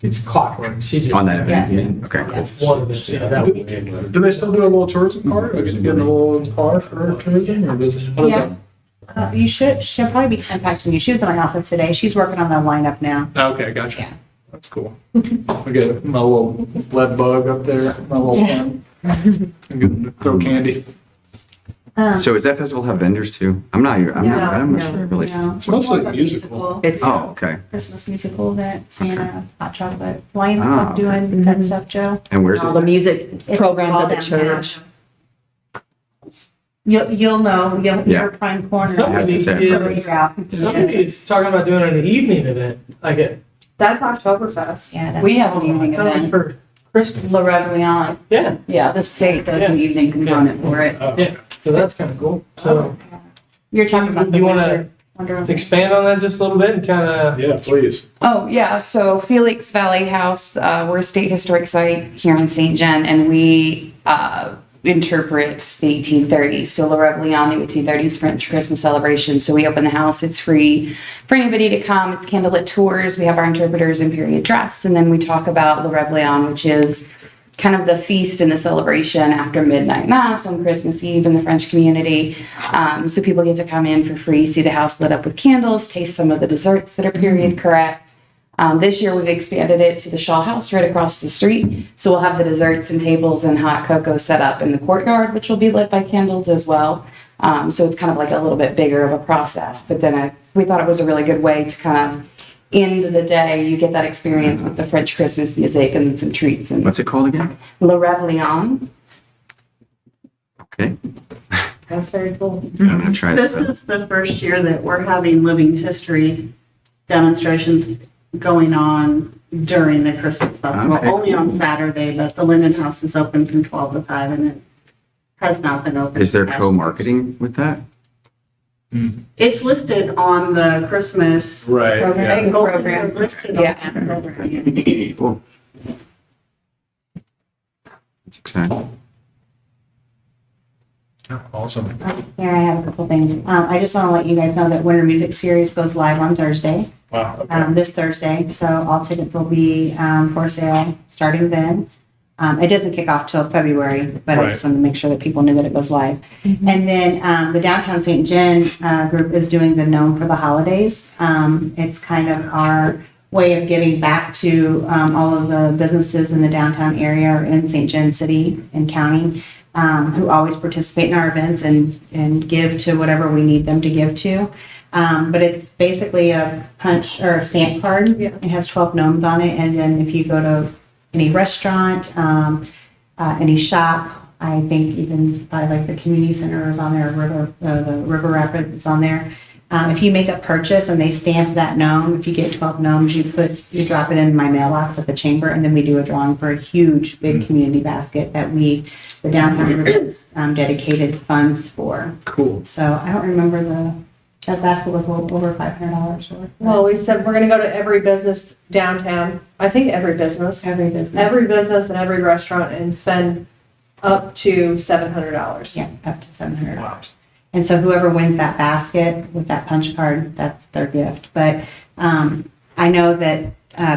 Speaker 1: it's clockwork. She just.
Speaker 5: On that event?
Speaker 7: Yes.
Speaker 5: yeah? Okay.
Speaker 7: Yes.
Speaker 1: One of the, yeah, that would
Speaker 2: Do they still do a little tourism card? Like, getting a little car for tourism, or does what is
Speaker 7: Yeah. You she'll probably be contacting you. She was in my office today. She's working on the lineup now.
Speaker 2: that? Okay, gotcha.
Speaker 7: Yeah.
Speaker 2: That's cool. I get my little lead bug up there, my little pen. I'm gonna throw candy.
Speaker 5: So does that festival have vendors too? I'm not sure really.
Speaker 7: No.
Speaker 2: It's mostly
Speaker 7: more of a
Speaker 2: musical.
Speaker 7: It's
Speaker 5: Oh, okay.
Speaker 7: Christmas musical that Santa, Hot Chocolate, Lions
Speaker 5: Oh,
Speaker 7: Club
Speaker 5: okay.
Speaker 7: doing that stuff, Joe.
Speaker 5: And where's
Speaker 11: All the
Speaker 5: this?
Speaker 11: music
Speaker 7: It's
Speaker 11: programs
Speaker 7: all
Speaker 11: at the
Speaker 7: downtown.
Speaker 11: church.
Speaker 7: You'll know,
Speaker 5: Yeah.
Speaker 7: you're prime corner.
Speaker 1: Somebody,
Speaker 5: say
Speaker 7: Figure
Speaker 1: is,
Speaker 7: out.
Speaker 1: somebody's talking about doing an evening event, like a,
Speaker 9: That's Oktoberfest.
Speaker 7: Yeah,
Speaker 4: We have an evening
Speaker 1: that was
Speaker 4: event.
Speaker 1: for Christmas.
Speaker 4: La Reveillon.
Speaker 1: Yeah,
Speaker 4: Yeah, the state does
Speaker 1: Yeah.
Speaker 4: the evening component for it.
Speaker 1: yeah, so that's kind of cool. So
Speaker 7: You're talking about the
Speaker 1: You wanna
Speaker 7: Wonder Woman.
Speaker 1: expand on that just a little bit and kind of,
Speaker 2: Yeah, please.
Speaker 4: Oh, yeah. So Felix Valley House, we're a state historic site here in St. John, and we interpret the 1830s. So La Reveillon, the 1830s French Christmas celebration. So we open the house. It's free for anybody to come. It's candlelit tours. We have our interpreters in period dress. And then we talk about La Reveillon, which is kind of the feast and the celebration after midnight mass on Christmas Eve in the French community. So people get to come in for free, see the house lit up with candles, taste some of the desserts that are period correct. This year we've expanded it to the Shaw House right across the street. So we'll have the desserts and tables and hot cocoa set up in the courtyard, which will be lit by candles as well. So it's kind of like a little bit bigger of a process. But then we thought it was a really good way to kind of end the day. You get that experience with the French Christmas music and some treats. And
Speaker 5: What's it called again?
Speaker 4: La Reveillon.
Speaker 5: Okay.
Speaker 9: That's very cool.
Speaker 5: I'm gonna try
Speaker 8: This
Speaker 5: this.
Speaker 8: is the first year that we're having living history demonstrations going on during the Christmas festival,
Speaker 5: Okay,
Speaker 8: only on Saturday, but the Linden House is open from 12 to 5 and it has not been open.
Speaker 5: Is there co-marketing with that?
Speaker 8: It's listed on the Christmas.
Speaker 2: Right, yeah.
Speaker 8: Hey, both things
Speaker 7: Program.
Speaker 8: are listed on
Speaker 4: Yeah.
Speaker 8: that program.
Speaker 5: Cool. That's exciting.
Speaker 2: Awesome.
Speaker 7: Here, I have a couple things. I just want to let you guys know that Winter Music Series goes live on Thursday,
Speaker 2: Wow. Okay.
Speaker 7: this Thursday. So all tickets will be for sale starting then. It doesn't kick off till February, but I just wanted to make sure that people knew that it goes live. And then the Downtown St. John group is doing the Gnome for the Holidays. It's kind of our way of giving back to all of the businesses in the downtown area or in St. John City and County. Who always participate in our events and give to whatever we need them to give to. But it's basically a punch or a stamp card.
Speaker 9: Yeah.
Speaker 7: It has 12 gnomes on it. And then if you go to any restaurant, any shop, I think even by like the community center is on there, the River Rapids is on there. If you make a purchase and they stamp that gnome, if you get 12 gnomes, you drop it in my mailbox at the chamber, and then we do a drawing for a huge, big community basket that the downtown residents dedicated funds for.
Speaker 2: Cool.
Speaker 7: So I don't remember that basket was over $500 or.
Speaker 9: Well, we said we're gonna go to every business downtown. I think every business
Speaker 7: Every business.
Speaker 9: and every restaurant and spend up to $700.
Speaker 7: Yeah, up to $700. And so whoever wins that basket with that punch card, that's their gift. But I know that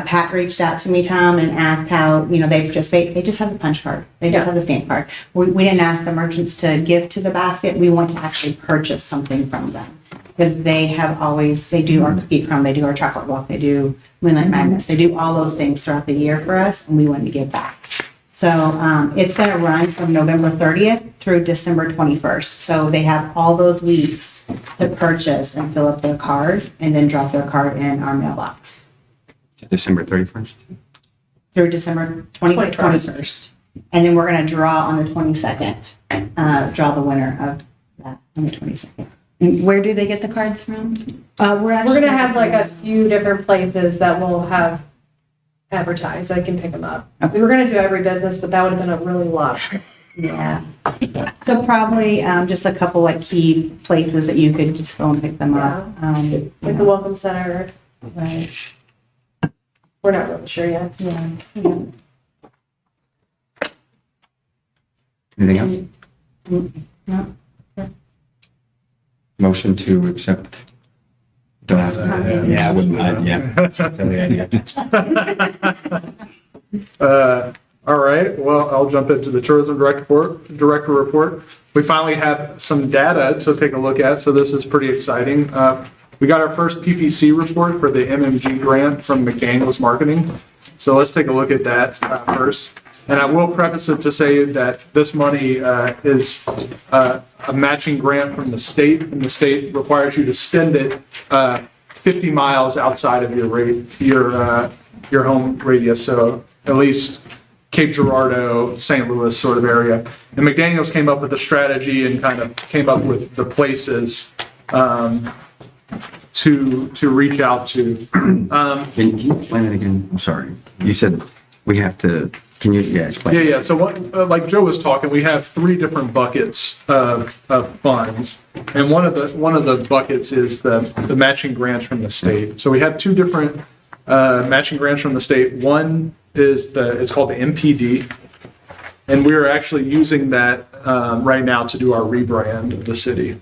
Speaker 7: Pat reached out to me, Tom, and asked how, they just have the punch card. They just
Speaker 9: Yeah.
Speaker 7: have the stamp card. We didn't ask the merchants to give to the basket. We want to actually purchase something from them. Because they do our cookie crumb, they do our chocolate walk, they do Moonlight Madness. They do all those things throughout the year for us, and we want to give back. So it's going to run from November 30th through December 21st. So they have all those weeks to purchase and fill up their card and then drop their card in our mailbox
Speaker 5: December 31st?
Speaker 7: through December 21st. And then we're going to draw on the 22nd, draw the winner of that on the 22nd.
Speaker 4: And where do they get the cards from?
Speaker 7: We're
Speaker 9: We're gonna have like a few different places that will have advertise, they can pick them up. We were gonna do every business, but that would have been a really lot.
Speaker 7: Yeah. So probably just a couple like key places that you could just go and pick them up.
Speaker 9: Like the Welcome Center,
Speaker 7: Right.
Speaker 9: we're not really sure yet.
Speaker 7: Yeah.
Speaker 5: Anything else?
Speaker 7: No.
Speaker 5: Motion to accept. Draft. Yeah, I wouldn't, yeah. Silly idea.
Speaker 2: All right, well, I'll jump into the tourism director report. We finally have some data to take a look at, so this is pretty exciting. We got our first PPC report for the MMG grant from McDaniel's Marketing. So let's take a look at that first. And I will preface it to say that this money is a matching grant from the state, and the state requires you to spend it 50 miles outside of your home radius. So at least Cape Girardeau, St. Louis sort of area. And McDaniel's came up with a strategy and kind of came up with the places to reach out to.
Speaker 5: Can you explain that again? I'm sorry. You said we have to, can you, explain?
Speaker 2: Yeah. So what, like Joe was talking, we have 3 different buckets of funds. And one of the buckets is the matching grants from the state. So we have 2 different matching grants from the state. One is it's called the MPD. And we are actually using that right now to do our rebrand of the city.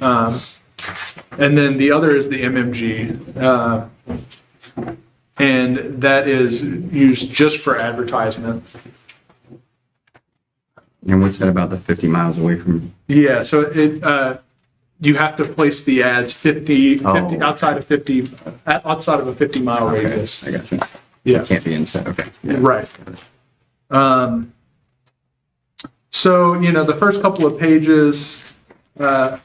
Speaker 2: And then the other is the MMG. And that is used just for advertisement.
Speaker 5: And what's that about the 50 miles away from?
Speaker 2: Yeah, so you have to place the ads 50 outside of a 50-mile radius.
Speaker 5: I got you.
Speaker 2: Yeah.
Speaker 5: It can't be inside, okay. Yeah.
Speaker 2: Right. So, the first couple of pages, the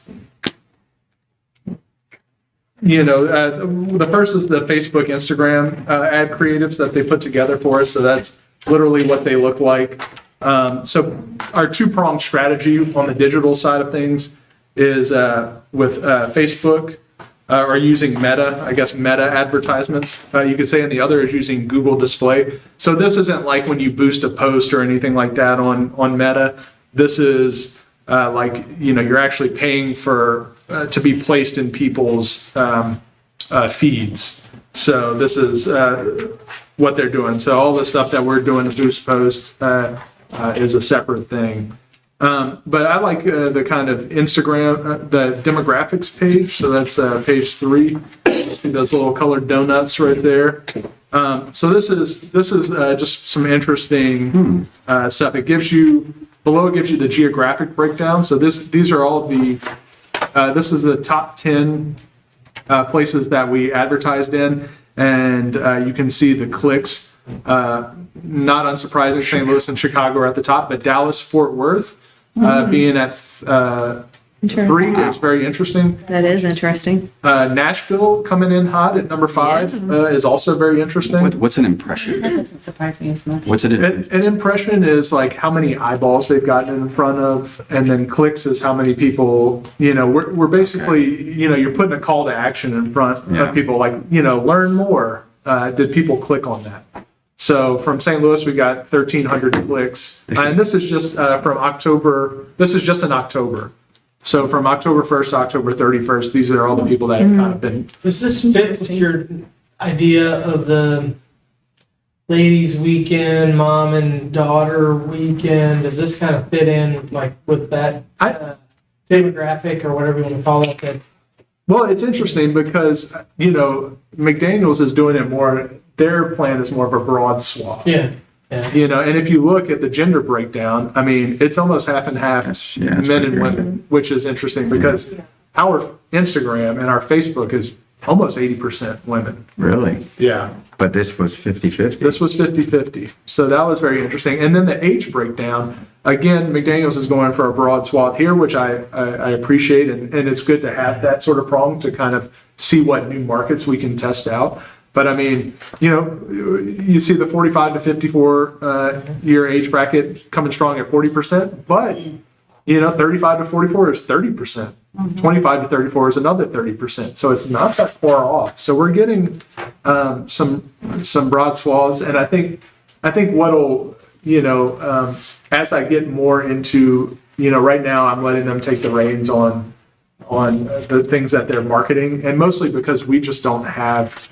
Speaker 2: first is the Facebook, Instagram ad creatives that they put together for us. So that's literally what they look like. So our 2-pronged strategy on the digital side of things is with Facebook or using Meta advertisements. You could say, and the other is using Google Display. So this isn't like when you boost a post or anything like that on Meta. This is you're actually paying for to be placed in people's feeds. So this is what they're doing. So all the stuff that we're doing to boost post is a separate thing. But I like the kind of Instagram, the demographics page. So that's page 3. See those little colored donuts right there. So this is just some interesting stuff. It gives you the geographic breakdown. So these are all the this is the top 10 places that we advertised in, and you can see the clicks. Not unsurprising, St. Louis and Chicago are at the top, but Dallas, Fort Worth being at 3 is very interesting.
Speaker 11: That is interesting.
Speaker 2: Nashville coming in hot at number 5 is also very interesting.
Speaker 5: What's an impression?
Speaker 7: That doesn't surprise me as much.
Speaker 5: What's it?
Speaker 2: An impression is like how many eyeballs they've gotten in front of, and then clicks is how many people, we're basically, you're putting a call to action in front of people, like, learn more. Did people click on that? So from St. Louis, we got 1,300 clicks. And this is just from October. This is just in October. So from October 1st to October 31st, these are all the people that have kind of been.
Speaker 1: Does this fit with your idea of the ladies' weekend, mom and daughter weekend? Does this kind of fit in like with that demographic or whatever you want to call it?
Speaker 2: Well, it's interesting because, McDaniel's is doing it more, their plan is more of a broad swath.
Speaker 1: Yeah.
Speaker 2: And if you look at the gender breakdown, I mean, it's almost half and half men and women, which is interesting because our Instagram and our Facebook is almost 80% women.
Speaker 5: Really?
Speaker 2: Yeah.
Speaker 5: But this was 50-50.
Speaker 2: This was 50-50. So that was very interesting. And then the age breakdown, again, McDaniel's is going for a broad swath here, which I appreciate. And it's good to have that sort of prong to kind of see what new markets we can test out. But I mean, you see the 45 to 54 year age bracket coming strong at 40%, but 35 to 44 is 30%. 25 to 34 is another 30%. So it's not that far off. So we're getting, some broad swaths. And I think what'll, as I get more into, right now I'm letting them take the reins on the things that they're marketing, and mostly because we just don't have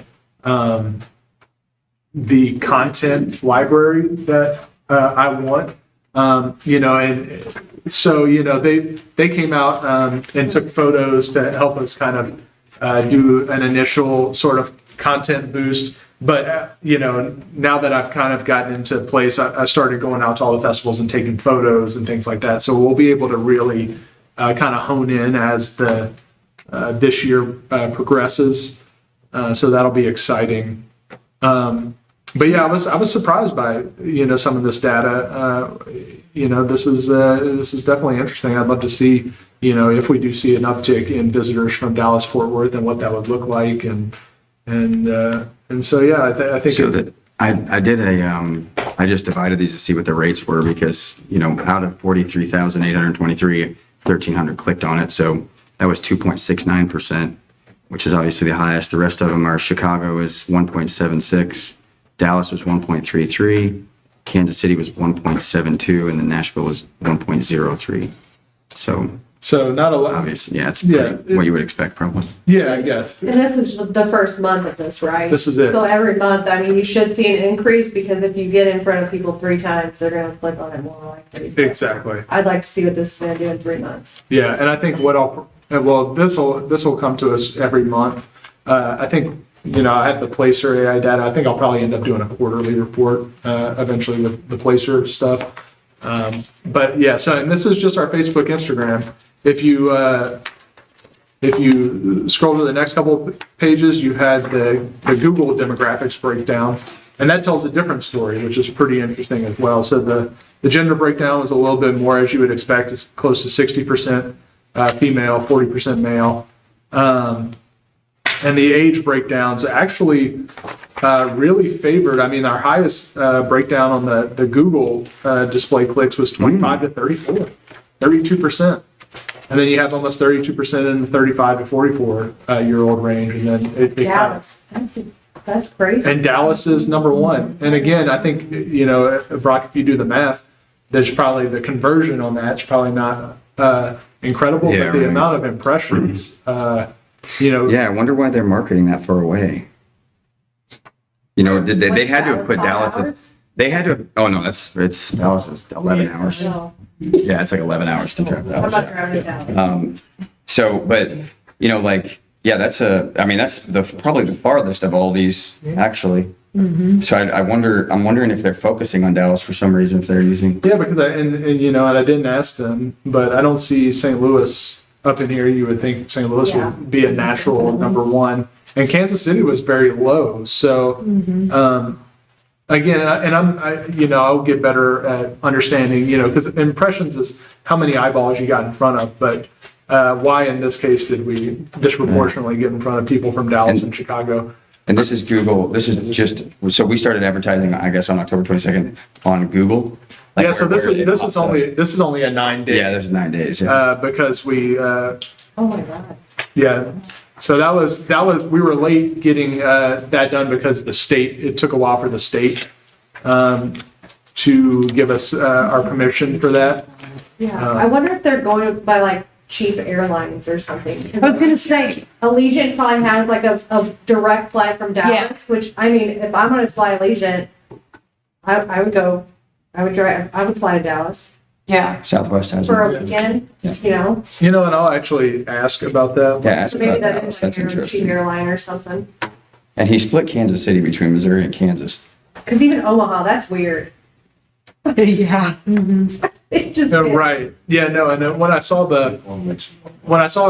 Speaker 2: the content library that I want. And so, they came out and took photos to help us kind of do an initial sort of content boost. But, now that I've kind of gotten into place, I started going out to all the festivals and taking photos and things like that. So we'll be able to really kind of hone in as this year progresses. So that'll be exciting. But yeah, I was surprised by, some of this data. This is definitely interesting. I'd love to see, if we do see an uptick in visitors from Dallas Fort Worth and what that would look like. And so, yeah, I think.
Speaker 5: So that I did I just divided these to see what the rates were because, out of 43,823, 1,300 clicked on it. So that was 2.69%, which is obviously the highest. The rest of them are Chicago is 1.76. Dallas was 1.33, Kansas City was 1.72, and then Nashville was 1.03. So
Speaker 2: not a lot.
Speaker 5: obviously, yeah, it's pretty, what you would expect probably.
Speaker 2: Yeah, I guess.
Speaker 9: And this is the first month of this, right?
Speaker 2: This is it.
Speaker 9: So every month, you should see an increase because if you get in front of people 3 times, they're gonna click on it more likely. So
Speaker 2: Exactly.
Speaker 9: I'd like to see what this is gonna do in 3 months.
Speaker 2: Yeah, and I think this will come to us every month. I think, I have the Placer AI data. I think I'll probably end up doing a quarterly report eventually with the Placer stuff. But yeah, and this is just our Facebook, Instagram. If you scroll to the next couple of pages, you had the Google demographics breakdown, and that tells a different story, which is pretty interesting as well. So the gender breakdown is a little bit more as you would expect. It's close to 60% female, 40% male. And the age breakdowns actually really favored. Our highest breakdown on the Google display clicks was 25 to 34, 32%. And then you have almost 32% in the 35 to 44 year old range. And then it
Speaker 9: Dallas, that's crazy.
Speaker 2: and Dallas is number one. And again, I think, Brock, if you do the math, there's probably the conversion on that's probably not incredible,
Speaker 5: Yeah,
Speaker 2: but the
Speaker 5: right.
Speaker 2: amount of impressions,
Speaker 5: Yeah, I wonder why they're marketing that far away. Did they had to have put Dallas. They had to. Oh no, it's Dallas is 11 hours.
Speaker 9: No,
Speaker 5: Yeah, it's like 11 hours to drive to
Speaker 9: I'm
Speaker 5: Dallas.
Speaker 9: not driving to Dallas.
Speaker 5: That's probably the farthest of all these actually. So I'm wondering if they're focusing on Dallas for some reason, if they're using.
Speaker 2: Yeah, because and I didn't ask them, but I don't see St. Louis up in here. You would think St. Louis
Speaker 9: Yeah.
Speaker 2: would be a natural number one, and Kansas City was very low. So, again, I'll get better at understanding, because impressions is how many eyeballs you got in front of, but why in this case did we disproportionately get in front of people from Dallas and Chicago?
Speaker 5: And this is Google. This is just so we started advertising, I guess, on October 22nd on Google. Like
Speaker 2: Yeah, so
Speaker 5: where it
Speaker 2: this
Speaker 5: pops
Speaker 2: is
Speaker 5: up.
Speaker 2: only a 9-day.
Speaker 5: Yeah, this is 9 days. Yeah.
Speaker 2: Because we.
Speaker 9: Oh my God.
Speaker 2: Yeah, so that was, we were late getting that done because it took a while for the state to give us our permission for that.
Speaker 9: Yeah, I wonder if they're going by like cheap airlines or something.
Speaker 4: I was gonna say,
Speaker 9: Allegiant probably has like a direct flight from Dallas, which, if I'm gonna fly Allegiant, I would fly to Dallas
Speaker 4: yeah.
Speaker 5: Southwest has
Speaker 9: for
Speaker 5: it.
Speaker 9: a weekend,
Speaker 5: Yeah.
Speaker 2: And I'll actually ask about that.
Speaker 5: Yeah, ask
Speaker 9: So maybe
Speaker 5: about
Speaker 9: that
Speaker 5: Dallas.
Speaker 9: is
Speaker 5: That's
Speaker 9: like a cheap
Speaker 5: interesting.
Speaker 9: airline or something.
Speaker 5: And he split Kansas City between Missouri and Kansas.
Speaker 9: Cause even Omaha, that's weird.
Speaker 7: Yeah.
Speaker 9: It just.
Speaker 2: Yeah, right, yeah, no, and then when I saw it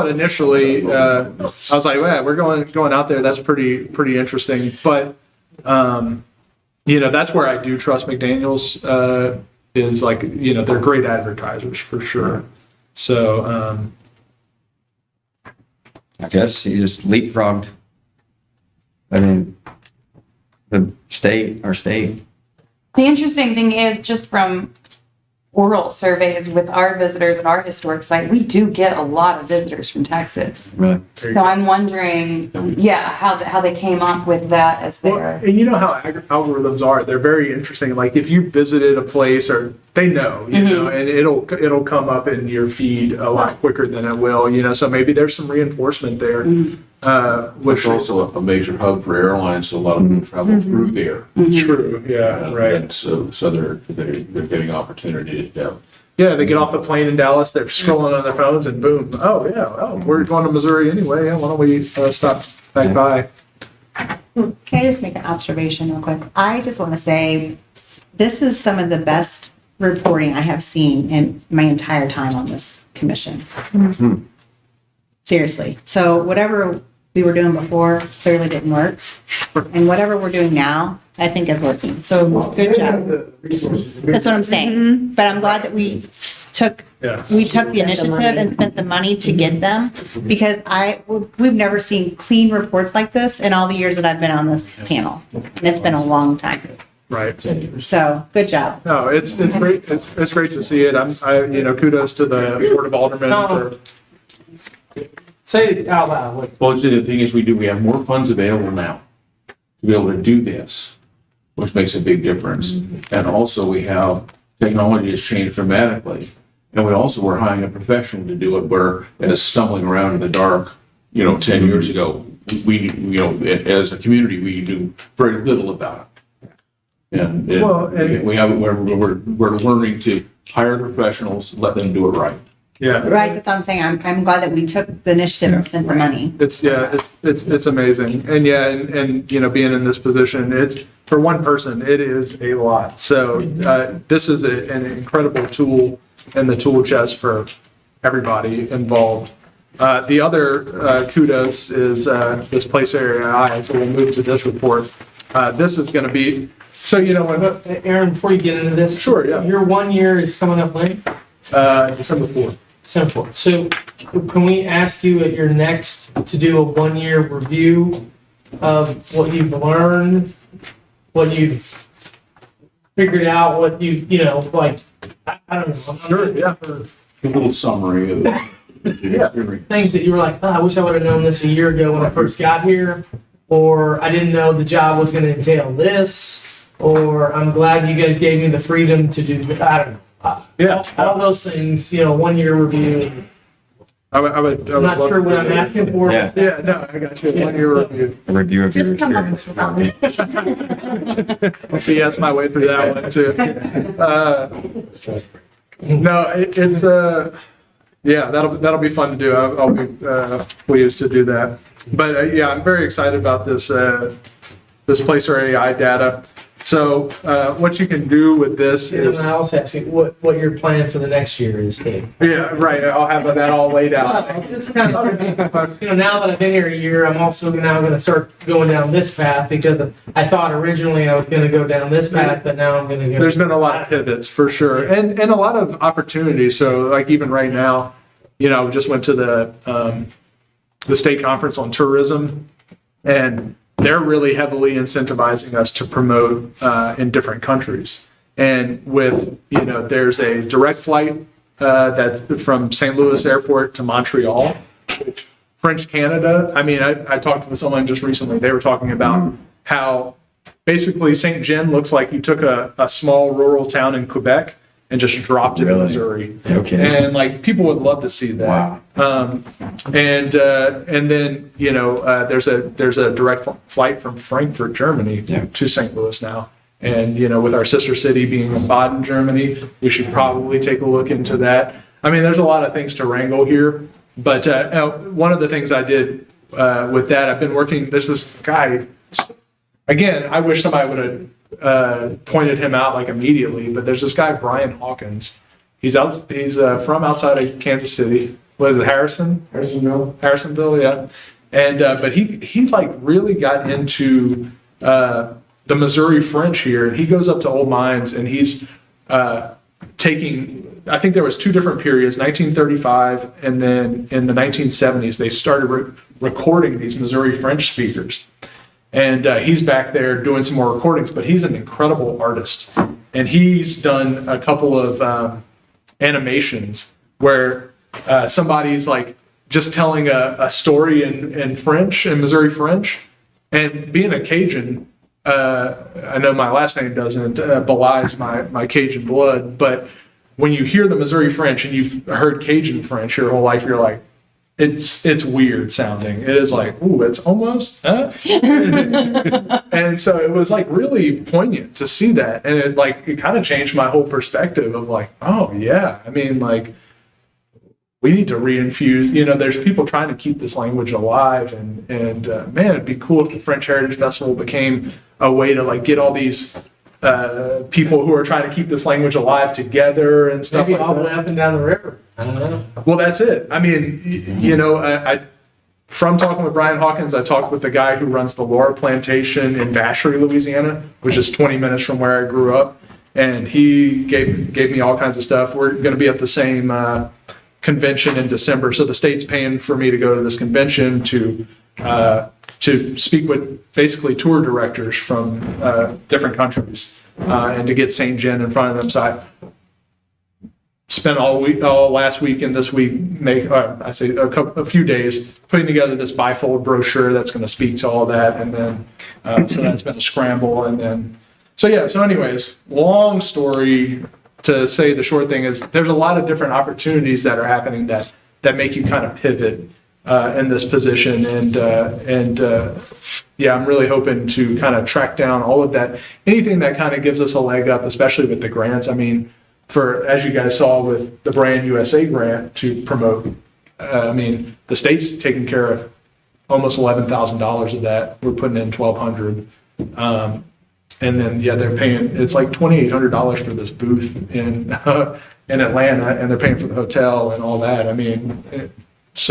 Speaker 2: initially, I was like, well, we're going out there, that's pretty interesting, but, that's where I do trust McDaniel's, is like, they're great advertisers for sure. So,
Speaker 5: I guess he just leapfrogged. our state.
Speaker 4: The interesting thing is just from oral surveys with our visitors at our historic site, we do get a lot of visitors from Texas.
Speaker 5: Really?
Speaker 4: So I'm wondering, yeah, how they came up with that as
Speaker 2: Well,
Speaker 4: their.
Speaker 2: and you know how algorithms are. They're very interesting. Like if you visited a place or they know, you know, and it'll come up in your feed a lot quicker than it will, you know, so maybe there's some reinforcement there.
Speaker 10: Which is also a major hub for airlines, so a lot of people travel through there.
Speaker 2: True, yeah, right.
Speaker 10: And so they're getting opportunity to,
Speaker 2: Yeah, they get off the plane in Dallas, they're scrolling on their phones and boom, oh yeah, oh, we're going to Missouri anyway, yeah, why don't we stop back by?
Speaker 7: Can I just make an observation real quick? I just want to say, this is some of the best reporting I have seen in my entire time on this commission. Seriously. So whatever we were doing before clearly didn't work. And whatever we're doing now, I think is working. So good job. That's what I'm saying. But I'm glad that we took
Speaker 2: Yeah.
Speaker 7: the initiative and spent the money to get them, because we've never seen clean reports like this in all the years that I've been on this panel. And it's been a long time.
Speaker 2: Right.
Speaker 7: So good job.
Speaker 2: No, it's great, it's great to see it. You know, kudos to the Board of Aldermen for,
Speaker 1: Say it out loud. Like,
Speaker 10: well, see, the thing is, we have more funds available now to be able to do this, which makes a big difference. And also we have, technology has changed dramatically. And we also were hiring a professional to do it, whereas stumbling around in the dark, you know, 10 years ago, we, you know, as a community, we knew very little about it. And we're learning to hire professionals, let them do it right.
Speaker 2: yeah.
Speaker 7: Right, that's what I'm saying. I'm glad that we took the initiative and spent the money.
Speaker 2: It's amazing. And yeah, and you know, being in this position, it's for one person, it is a lot. So this is an incredible tool in the tool chest for everybody involved. The other kudos is this place area I, so we'll move to this report. This is going to be, so you know, when,
Speaker 1: Aaron, before you get into this.
Speaker 2: Sure, yeah.
Speaker 1: Your 1 year is coming up when?
Speaker 2: December 4th.
Speaker 1: Simple. So can we ask you at your next to do a 1 year review of what you've learned, what you've figured out, what you know, like, I don't know.
Speaker 2: Sure, yeah.
Speaker 10: A little summary of the
Speaker 1: Things that you were like, oh, I wish I would have known this a year ago when I first got here, or I didn't know the job was going to entail this, or I'm glad you guys gave me the freedom to do, I don't know.
Speaker 2: Yeah.
Speaker 1: All those things, you know, 1 year review.
Speaker 2: I'm
Speaker 1: not sure what I'm asking for.
Speaker 5: Yeah.
Speaker 2: Yeah, no, I got you. 1 year review.
Speaker 5: A review of your
Speaker 8: Just come up with
Speaker 5: experience.
Speaker 8: something.
Speaker 2: BS my way through that one too. No, it's yeah, that'll be fun to do. I'll be pleased to do that. But yeah, I'm very excited about this placer AI data. So what you can do with this
Speaker 1: And
Speaker 2: is,
Speaker 1: then I also ask you what your plan for the next year is, Dave.
Speaker 2: yeah, right. I'll have that all laid out.
Speaker 1: Just kind of, you know, now that I've been here a year, I'm also now going to start going down this path because I thought originally I was going to go down this path, but now I'm going to go.
Speaker 2: There's been a lot of pivots for sure, and a lot of opportunities. So like even right now, you know, we just went to the state conference on tourism, and they're really heavily incentivizing us to promote in different countries. And with, you know, there's a direct flight that's from St. Louis Airport to Montreal, which French Canada. I mean, I talked with someone just recently. They were talking about how basically St. Jean looks like you took a small rural town in Quebec and just dropped it in Missouri.
Speaker 5: Okay.
Speaker 2: And like people would love to see that.
Speaker 5: Wow.
Speaker 2: And then, you know, there's a direct flight from Frankfurt, Germany to St. Louis now. And, you know, with our sister city being in Baden, Germany, we should probably take a look into that. I mean, there's a lot of things to wrangle here, but one of the things I did with that, I've been working, there's this guy, again, I wish somebody would have pointed him out like immediately, but there's this guy, Brian Hawkins. He's from outside of Kansas City. What is it, Harrisonville, yeah. And but he like really got into the Missouri French here, and he goes up to old mines and he's taking, I think there was two different periods, 1935 and then in the 1970s they started recording these Missouri French speakers. And he's back there doing some more recordings, but he's an incredible artist. and he's done a couple of animations where somebody's like just telling a story in French, in Missouri French, and being a Cajun, I know my last name doesn't belies my Cajun blood, but when you hear the Missouri French and you've heard Cajun French your whole life, you're like, it's weird sounding. It is like, ooh, it's almost, and so it was like really poignant to see that. And it kind of changed my whole perspective of like, oh yeah, I mean, like, we need to reinfuse, there's people trying to keep this language alive, and man, it'd be cool if the French Heritage Festival became a way to like get all these people who are trying to keep this language alive together and stuff
Speaker 1: Maybe
Speaker 2: like
Speaker 1: all the
Speaker 2: that.
Speaker 1: way up and down the river. I don't know.
Speaker 2: Well, that's it. I mean, I from talking with Brian Hawkins, I talked with the guy who runs the Laura Plantation in Vacherie, Louisiana, which is 20 minutes from where I grew up, and he gave me all kinds of stuff. We're going to be at the same convention in December, so the state's paying for me to go to this convention to speak with basically tour directors from different countries and to get St. John in front of them. So I spent all last week and this week, a few days putting together this bifold brochure that's going to speak to all that, and then so that's been a scramble, and then so anyways, long story to say the short thing is there's a lot of different opportunities that are happening that make you kind of pivot in this position, and I'm really hoping to kind of track down all of that, anything that kind of gives us a leg up, especially with the grants. I mean, as you guys saw with the Brand USA grant to promote, I mean, the state's taking care of almost $11,000 of that. We're putting in $1,200. And then, they're paying, it's like $2,800 for this booth in Atlanta, and they're paying for the hotel and all that. I mean, there's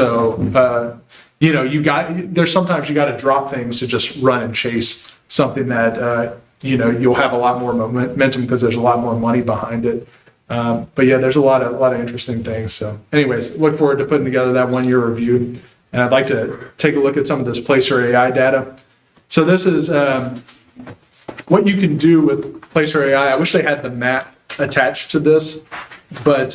Speaker 2: sometimes you got to drop things to just run and chase something that, you'll have a lot more momentum because there's a lot more money behind it. But there's a lot of interesting things. So anyways, look forward to putting together that 1 year review. And I'd like to take a look at some of this Placer AI data. So this is, what you can do with Placer AI. I wish they had the map attached to this, but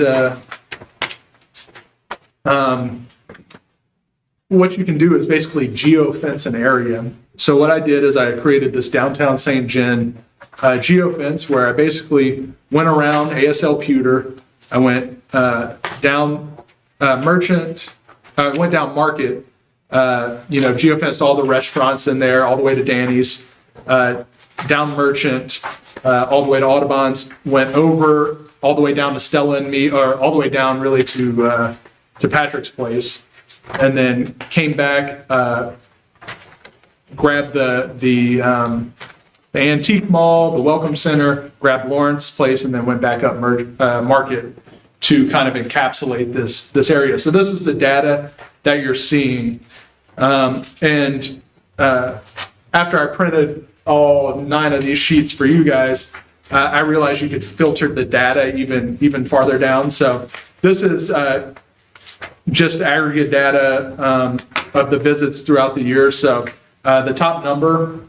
Speaker 2: what you can do is basically geofence an area. So what I did is I created this downtown St. John geofence where I basically went around ASL Pewter. I went down Merchant, went down Market, geofenced all the restaurants in there, all the way to Danny's. Down Merchant, all the way to Audubon's, went over all the way down to Stella and Me, or all the way down really to Patrick's Place, and then came back, grabbed the Antique Mall, the Welcome Center, grabbed Lawrence Place, and then went back up Market to kind of encapsulate this area. So this is the data that you're seeing, and after I printed all 9 of these sheets for you guys, I realized you could filter the data even farther down. So this is just aggregate data of the visits throughout the year. So the top number,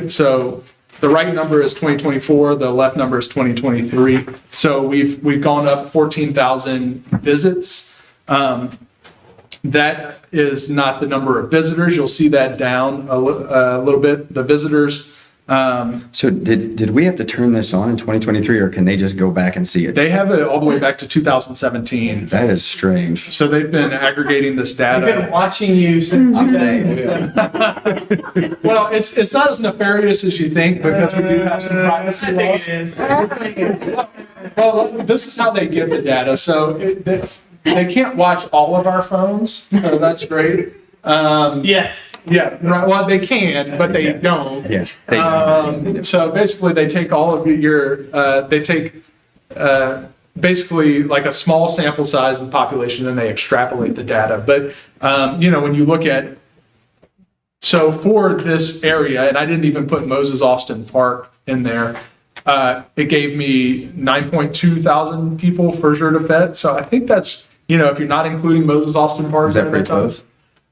Speaker 2: so the right number is 2024, the left number is 2023. So we've gone up 14,000 visits. That is not the number of visitors. You'll see that down a little bit. The visitors.
Speaker 5: So did we have to turn this on in 2023, or can they just go back and see it?
Speaker 2: They have it all the way back to 2017.
Speaker 5: That is strange.
Speaker 2: So they've been aggregating this
Speaker 1: I've been
Speaker 2: data.
Speaker 1: watching you since
Speaker 5: I'm saying,
Speaker 1: 2017.
Speaker 2: Well, it's not as nefarious as you think, because we do have some privacy
Speaker 1: I think
Speaker 2: laws.
Speaker 1: it is.
Speaker 2: Well, this is how they give the data. So they can't watch all of our phones. So that's great.
Speaker 1: Yet.
Speaker 2: Yeah, right. Well, they can, but they don't.
Speaker 5: Yes.
Speaker 2: So basically, they take all of they take basically like a small sample size of the population, and they extrapolate the data. But when you look at, so for this area, and I didn't even put Moses Austin Park in there, it gave me 9.2 thousand people for Jour de Fête. So I think that's, if you're not including Moses Austin Park.
Speaker 5: Is that pretty close?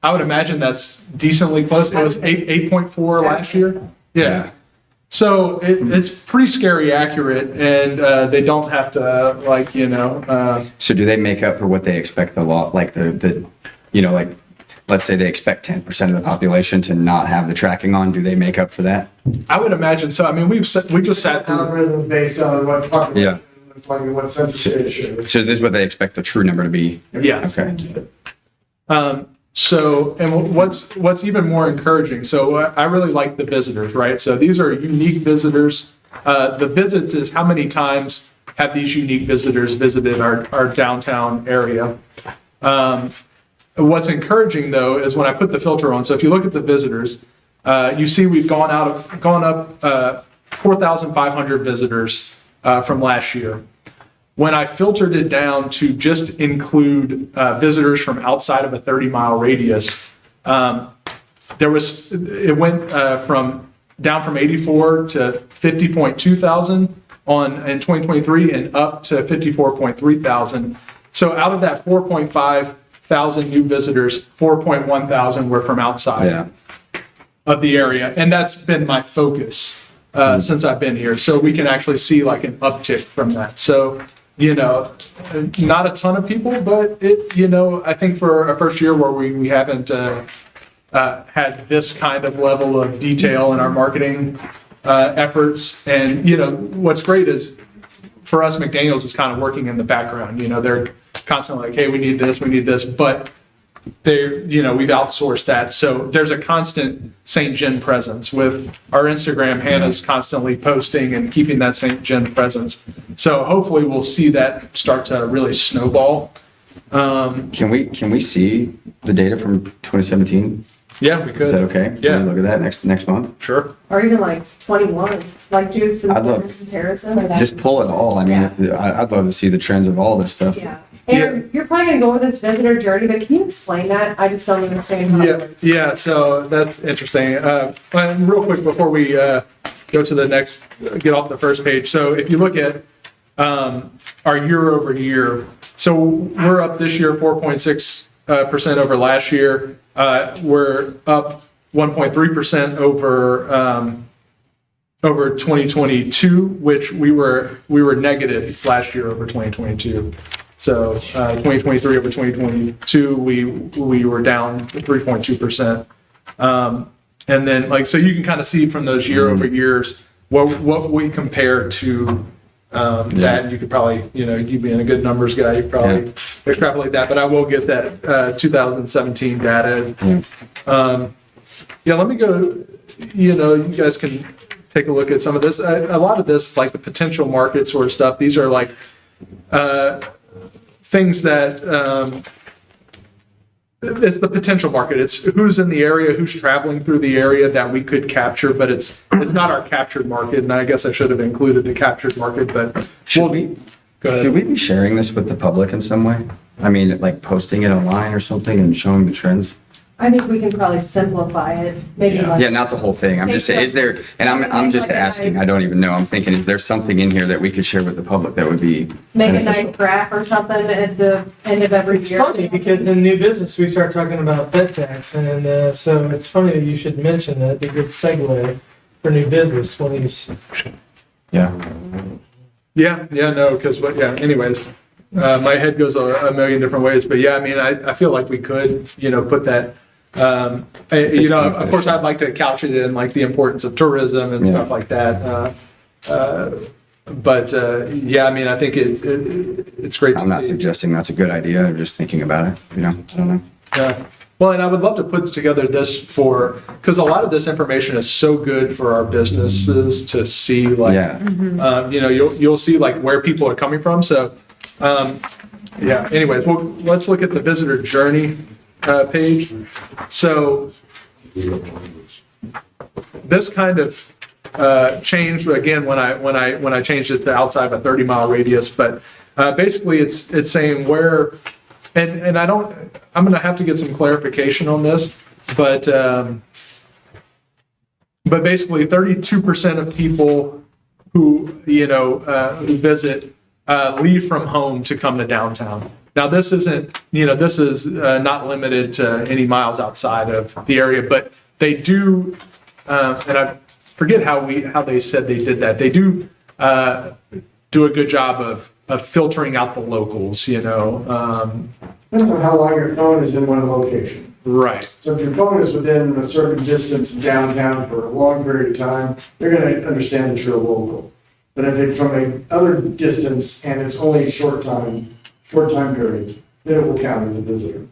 Speaker 2: I would imagine that's decently close. It was 8.4 last year. Yeah. So it's pretty scary accurate, and they don't have to like,
Speaker 5: So do they make up for what they expect the law, like like, let's say they expect 10% of the population to not have the tracking on, do they make up for that?
Speaker 2: I would imagine so. I mean, we just sat through.
Speaker 6: Algorithm based on what population,
Speaker 5: Yeah.
Speaker 6: like what census data shows.
Speaker 5: So this is what they expect the true number to be?
Speaker 2: Yes.
Speaker 5: Okay.
Speaker 2: So, and what's even more encouraging, so I really like the visitors, right? So these are unique visitors. The visits is how many times have these unique visitors visited our downtown area. What's encouraging though is when I put the filter on, so if you look at the visitors, you see we've gone up 4,500 visitors from last year. When I filtered it down to just include visitors from outside of a 30-mile radius, it went down from 84 to 50.2 thousand in 2023 and up to 54.3 thousand. So out of that 4.5 thousand new visitors, 4.1 thousand were from outside of the area, and that's been my focus since I've been here. So we can actually see like an uptick from that. So. Not a ton of people, but I think for a first year where we haven't had this kind of level of detail in our marketing efforts. And, what's great is for us, McDaniels is kind of working in the background. They're constantly like, hey, we need this, but we've outsourced that. So there's a constant St. John presence with our Instagram. Hannah's constantly posting and keeping that St. John presence. So hopefully we'll see that start to really snowball.
Speaker 5: Can we see the data from 2017?
Speaker 2: Yeah, we could.
Speaker 5: Is that okay?
Speaker 2: Yeah.
Speaker 5: Can we look at that next month?
Speaker 2: Sure.
Speaker 9: Or even like 21, like do some
Speaker 5: I'd love-
Speaker 9: comparison.
Speaker 5: Just pull it all. I mean, I'd love to see the trends of all this stuff.
Speaker 9: Yeah. And you're probably gonna go over this visitor journey, but can you explain that? I just don't understand how.
Speaker 2: Yeah. So that's interesting. And real quick before we go to the next, get off the first page. So if you look at our year over year, so we're up this year 4.6% over last year. We're up 1.3% over 2022, which we were negative last year over 2022. So 2023 over 2022, we were down 3.2%. And then so you can kind of see from those year over years what we compare to that. And you could probably, you being a good numbers guy, you could probably extrapolate that. But I will get that 2017 data. Let me go. You guys can take a look at some of this. A lot of this, like the potential market sort of stuff. These are like things that it's the potential market. It's who's in the area, who's traveling through the area that we could capture, but it's not our captured market. And I guess I should have included the captured market, but
Speaker 5: Should we be sharing this with the public in some way? I mean, like posting it online or something and showing the trends?
Speaker 9: I think we can probably simplify it, maybe like.
Speaker 5: Yeah, not the whole thing. I'm just saying, is there, and I'm just asking, I don't even know. I'm thinking, is there something in here that we could share with the public that would be
Speaker 9: Make a
Speaker 5: beneficial?
Speaker 9: nice graph or something at the end of every
Speaker 1: It's
Speaker 9: year.
Speaker 1: funny because in new business, we start talking about bed tax, and so it's funny that you should mention that. It'd be a good segue for new business when he's.
Speaker 5: Yeah.
Speaker 2: because anyways, my head goes a million different ways, but I mean, I feel like we could, put that, of course, I'd like to couch it in like the importance of tourism and stuff like that. But I mean, I think it's great to see.
Speaker 5: I'm not suggesting that's a good idea. I'm just thinking about it, I don't know.
Speaker 2: Yeah. Well, and I would love to put together this because a lot of this information is so good for our businesses to see, like, you'll see like where people are coming from. So, anyways, well, let's look at the visitor journey page. So this kind of changed again when I changed it to outside of a 30-mile radius, but basically it's saying where, and I'm going to have to get some clarification on this, but basically 32% of people who who visit leave from home to come to downtown. Now this isn't, this is not limited to any miles outside of the area, but they do, and forget how they said they did that. They do a good job of filtering out the locals, you know.
Speaker 6: Depends on how long your phone is in one location.
Speaker 2: Right.
Speaker 6: So if your phone is within a certain distance downtown for a long period of time, they're gonna understand that you're a local. But if it's from a other distance and it's only short time periods, then it will count as a visitor.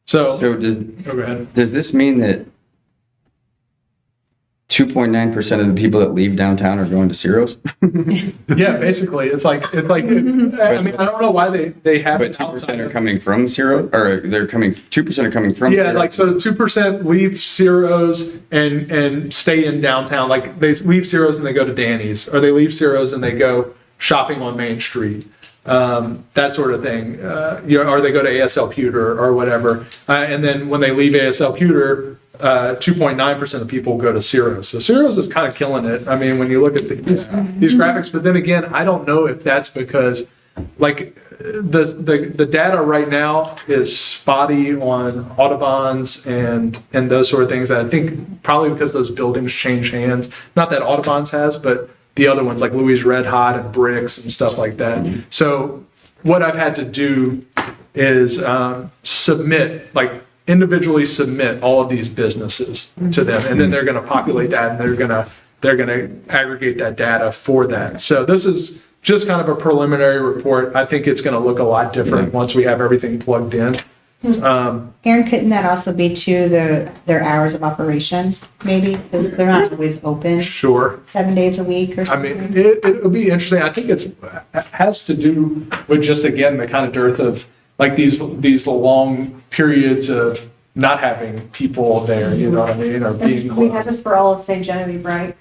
Speaker 2: So,
Speaker 5: So does,
Speaker 2: go ahead.
Speaker 5: does this mean that 2.9% of the people that leave downtown are going to Ciro's?
Speaker 2: Yeah, basically, I mean, I don't know why they have
Speaker 5: But
Speaker 2: it
Speaker 5: 2%
Speaker 2: outside
Speaker 5: are
Speaker 2: of-
Speaker 5: coming from Ciro, or 2% are coming from
Speaker 2: Yeah,
Speaker 5: Ciro?
Speaker 2: like, so 2% leave Ciro's and stay in downtown, like, they leave Ciro's and they go to Danny's, or they leave Ciro's and they go shopping on Main Street, that sort of thing, or they go to ASL Pewter or whatever, and then when they leave ASL Pewter, 2.9% of people go to Ciro's. So Ciro's is kind of killing it. I mean, when you look at these graphics, but then again, I don't know if that's because, like, the data right now is spotty on Audubon's and those sort of things. And I think probably because those buildings change hands. Not that Audubon's has, but the other ones like Louis Red Hot and Bricks and stuff like that. So what I've had to do is individually submit all of these businesses to them, and then they're going to populate that, and they're going to aggregate that data for that. So this is just kind of a preliminary report. I think it's going to look a lot different once we have everything plugged in.
Speaker 7: Aaron, couldn't that also be too, their hours of operation, maybe? Because they're not always open
Speaker 2: Sure.
Speaker 7: 7 days a week or
Speaker 2: I
Speaker 7: something.
Speaker 2: mean, it'll be interesting. I think it has to do with just, again, the kind of dearth of like these long periods of not having people there, you know what I mean, or being
Speaker 9: We have
Speaker 2: closed.
Speaker 9: this for all of St. Genevieve, right?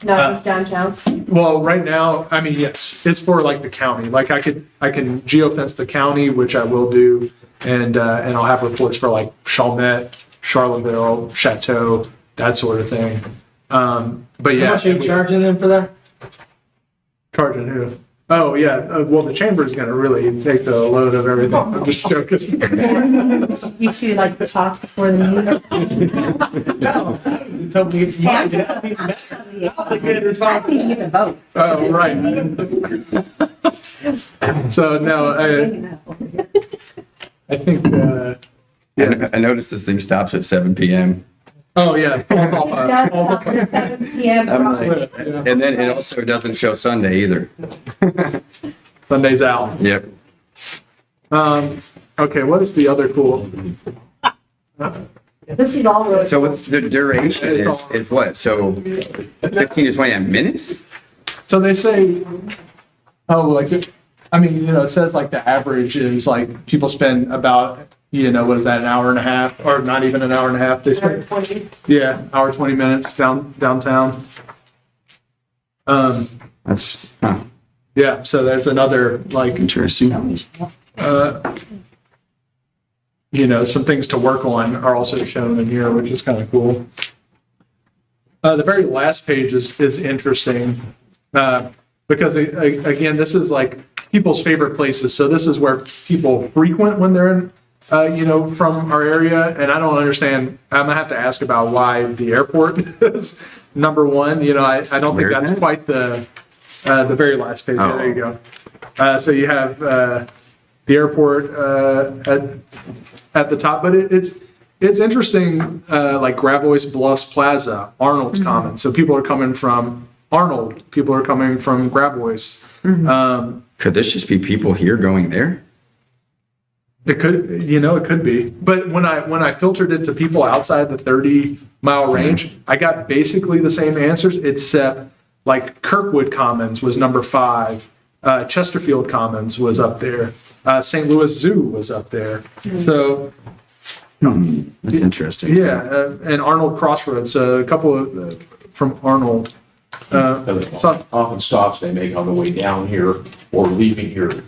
Speaker 9: Not just downtown?
Speaker 2: Well, right now, I mean, yes, it's for like the county. Like I can geofence the county, which I will do, and I'll have reports for like Chalmette, Charlottesville, Chateau, that sort of thing. But yeah.
Speaker 1: How much are you charging them for that?
Speaker 2: Charging who? Oh, yeah. Well, the chamber is going to really take the load of everything. I'm just joking.
Speaker 7: You two like talk before the meeting?
Speaker 1: No. Somebody gets you.
Speaker 7: I think you can vote.
Speaker 2: Oh, right. So, no, I think,
Speaker 5: I noticed this thing stops at 7 PM.
Speaker 2: oh, yeah. Falls off,
Speaker 9: Yes,
Speaker 2: falls off.
Speaker 9: at 7 PM.
Speaker 5: I'm like, and then it also doesn't show Sunday either.
Speaker 2: Sunday's out.
Speaker 5: Yep.
Speaker 2: Okay, what is the other cool?
Speaker 9: This is all really.
Speaker 5: So what's the duration is what? So 15 to 20 minutes?
Speaker 2: So they say, I mean, you know, it says like the average is like people spend about, you know, what is that, an hour and a half, or not even an hour and a half? They spend, yeah, hour, 20 minutes downtown.
Speaker 5: That's
Speaker 2: Yeah, so there's another, like,
Speaker 5: interesting.
Speaker 2: you know, some things to work on are also shown in here, which is kind of cool. The very last page is interesting because, again, this is like people's favorite places. So this is where people frequent when they're in, you know, from our area. And I don't understand. I'm gonna have to ask about why the airport is number one. You know, I don't think
Speaker 5: Where is
Speaker 2: that's
Speaker 5: that?
Speaker 2: quite the very last page.
Speaker 5: Oh.
Speaker 2: There you go. So you have the airport at the top, but it's interesting. Like Gravois Bluffs Plaza, Arnold's Commons. So people are coming from Arnold. People are coming from Gravois.
Speaker 5: Could this just be people here going there?
Speaker 2: It could, you know, it could be. But when I filtered it to people outside the 30-mile range, I got basically the same answers, except like Kirkwood Commons was number 5. Chesterfield Commons was up there. St. Louis Zoo was up there. So,
Speaker 5: That's interesting.
Speaker 2: yeah, and Arnold Crossroads, a couple of from Arnold. So,
Speaker 10: Often stops they make on the way down here or leaving here,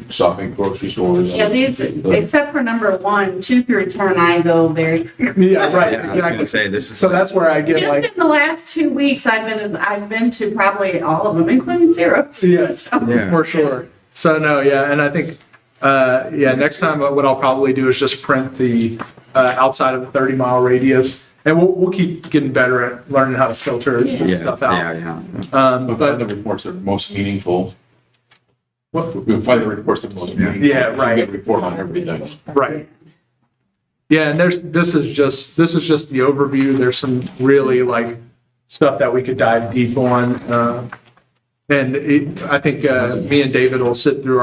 Speaker 10: stopping at grocery stores.
Speaker 8: Yeah, these, except for number 1, 2 through 10, I go very.
Speaker 2: yeah, right,
Speaker 5: Yeah, I was gonna
Speaker 2: exactly.
Speaker 5: say this is.
Speaker 2: So that's where I get
Speaker 8: Just
Speaker 2: like,
Speaker 8: in the last 2 weeks, I've been to probably all of them, including Zeros.
Speaker 2: yes.
Speaker 5: Yeah.
Speaker 2: For sure. So no, yeah, and I think, next time what I'll probably do is just print the outside of the 30-mile radius And we'll keep getting better at learning how to filter
Speaker 5: Yeah,
Speaker 2: stuff
Speaker 5: yeah,
Speaker 2: out.
Speaker 5: yeah.
Speaker 10: We'll find the reports that are most meaningful. We'll find the reports that are most meaningful.
Speaker 2: Yeah, right.
Speaker 10: We'll get a report on everything.
Speaker 2: Right. Yeah, and this is just the overview. There's some really like stuff that we could dive deep on. I think me and David will sit through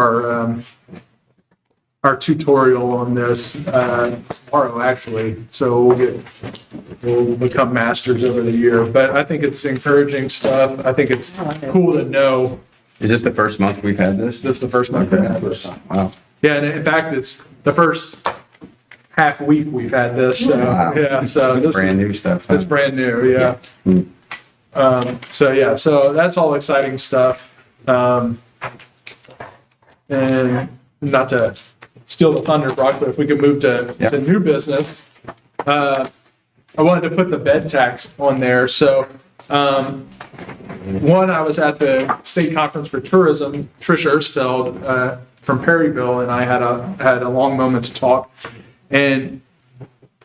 Speaker 2: our tutorial on this tomorrow, actually. So we'll become masters over the year. But I think it's encouraging stuff. I think it's cool to know.
Speaker 5: Is this the first month we've had this?
Speaker 2: This is the first month we've had this.
Speaker 5: Wow.
Speaker 2: Yeah, and in fact, it's the first half week we've had this. So,
Speaker 5: Wow.
Speaker 2: yeah, so this
Speaker 5: Brand
Speaker 2: is,
Speaker 5: new stuff. Huh?
Speaker 2: it's brand new. Yeah. So that's all exciting stuff. And not to steal the thunder, Brock, but if we could move to new business, I wanted to put the bed tax on there. So, one, I was at the state conference for tourism. Trish Ersfeld from Perryville and I had a long moment to talk. And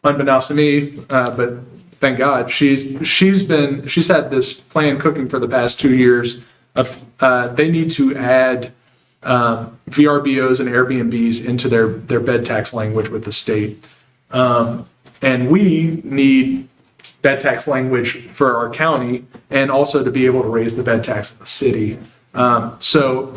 Speaker 2: unbeknownst to me, but thank God, she's had this plan cooking for the past 2 years of they need to add VRBOs and Airbnbs into their bed tax language with the state. And we need bed tax language for our county and also to be able to raise the bed tax in the city. So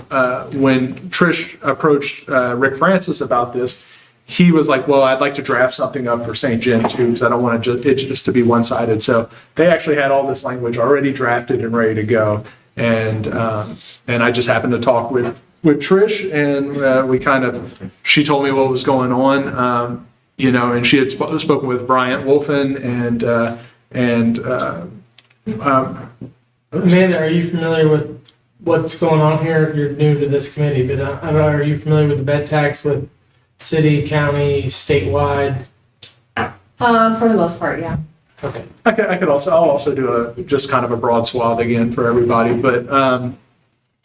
Speaker 2: when Trish approached Rick Francis about this, he was like, well, I'd like to draft something up for St. John too, because I don't want it just to be one-sided. So they actually had all this language already drafted and ready to go. And I just happened to talk with Trish, and she told me what was going on, and she had spoken with Bryant Wolfen
Speaker 1: Amanda, are you familiar with what's going on here? You're new to this committee, but are you familiar with the bed tax with city, county, statewide?
Speaker 9: For the most part, yeah.
Speaker 1: Okay.
Speaker 2: I'll also do just kind of a broad swath again for everybody, but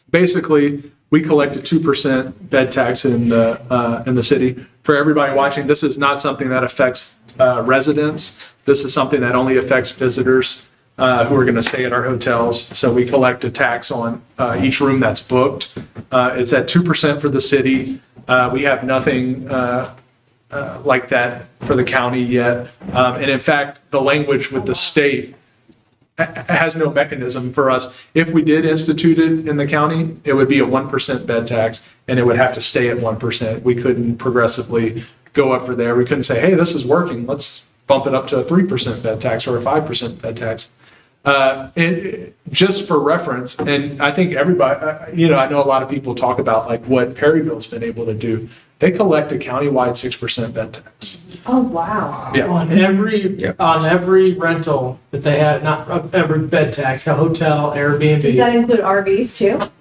Speaker 2: basically we collect a 2% bed tax in the city. For everybody watching, this is not something that affects residents. This is something that only affects visitors who are going to stay at our hotels. So we collect a tax on each room that's booked. It's at 2% for the city. We have nothing like that for the county yet. And in fact, the language with the state has no mechanism for us. If we did institute it in the county, it would be a 1% bed tax and it would have to stay at 1%. We couldn't progressively go up for there. We couldn't say, hey, this is working. Let's bump it up to a 3% bed tax or a 5% bed tax. And just for reference, and I think everybody, I know a lot of people talk about like what Perryville's been able to do. They collect a countywide 6% bed tax.
Speaker 9: Oh, wow.
Speaker 2: Yeah.
Speaker 1: On every rental that they had, not every bed tax, a hotel, Airbnb.
Speaker 9: Does that include RVs too?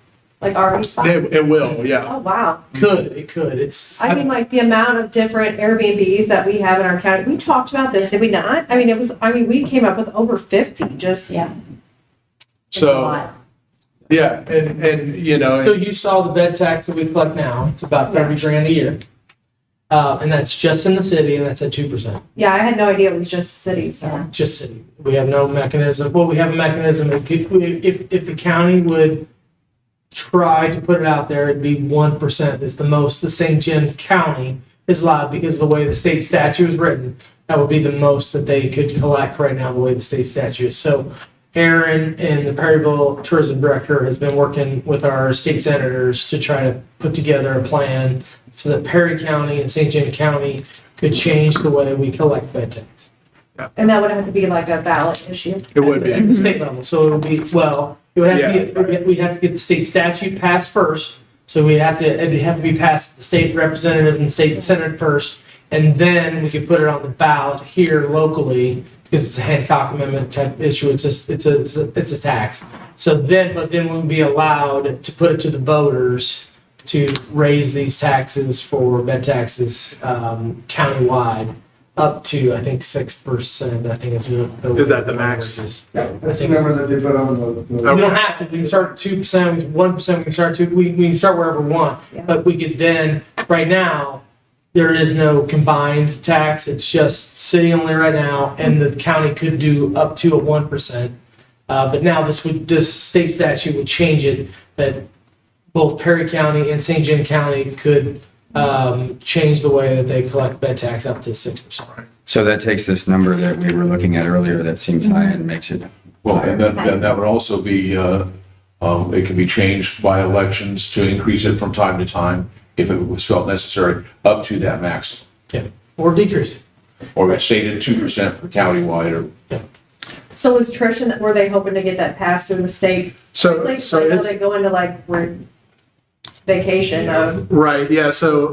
Speaker 9: Like RV spots?
Speaker 2: It will, yeah.
Speaker 9: Oh, wow.
Speaker 1: It could. It's.
Speaker 9: I mean, like the amount of different Airbnbs that we have in our county. We talked about this, did we not? We came up with over 50 just.
Speaker 7: Yeah. It's a
Speaker 2: So,
Speaker 7: lot.
Speaker 2: yeah, and
Speaker 1: So you saw the bed tax that we collect now. It's about 30 grand a year. And that's just in the city, and that's at 2%.
Speaker 9: Yeah, I had no idea it was just the city, so.
Speaker 1: Just city. We have no mechanism. Well, we have a mechanism. If the county would try to put it out there, it'd be 1% is the most the St. John County is allowed because of the way the state statute is written. That would be the most that they could collect right now, the way the state statute is. So Aaron and the Perryville Tourism Director has been working with our state senators to try to put together a plan so that Perry County and St. John County could change the way we collect bed tax
Speaker 9: And that would have to be like a ballot issue.
Speaker 2: it would
Speaker 1: at
Speaker 2: be.
Speaker 1: the state level. So it would be, it would have to get, we'd have to get the state statute passed first. So it'd have to be passed the state representative and state senate first. And then we could put it on the ballot here locally because it's a Hancock Amendment type issue. It's a tax. But then we'll be allowed to put it to the voters to raise these taxes for bed taxes countywide up to, I think, 6%. I think
Speaker 2: Is that the max?
Speaker 6: That's the number that they put on the.
Speaker 1: We don't have to. We can start at 2%, 1%. We can start we can start wherever we want.
Speaker 9: Yeah.
Speaker 1: But we could then, right now, there is no combined tax. It's just city only right now, and the county could do up to a 1%. But now this state statute would change it that both Perry County and St. John County could change the way that they collect bed tax up to 6%.
Speaker 5: So that takes this number that we were looking at earlier that seems high and makes it.
Speaker 10: Well, and that would also be, it can be changed by elections to increase it from time to time if it was felt necessary, up to that maximum.
Speaker 1: Yeah, or decrease.
Speaker 10: Or it's stated 2% for countywide or.
Speaker 9: So was Trish, were they hoping to get that passed through the state?
Speaker 2: So
Speaker 9: Like,
Speaker 2: it's
Speaker 9: I know they go into like vacation mode.
Speaker 2: right, yeah. So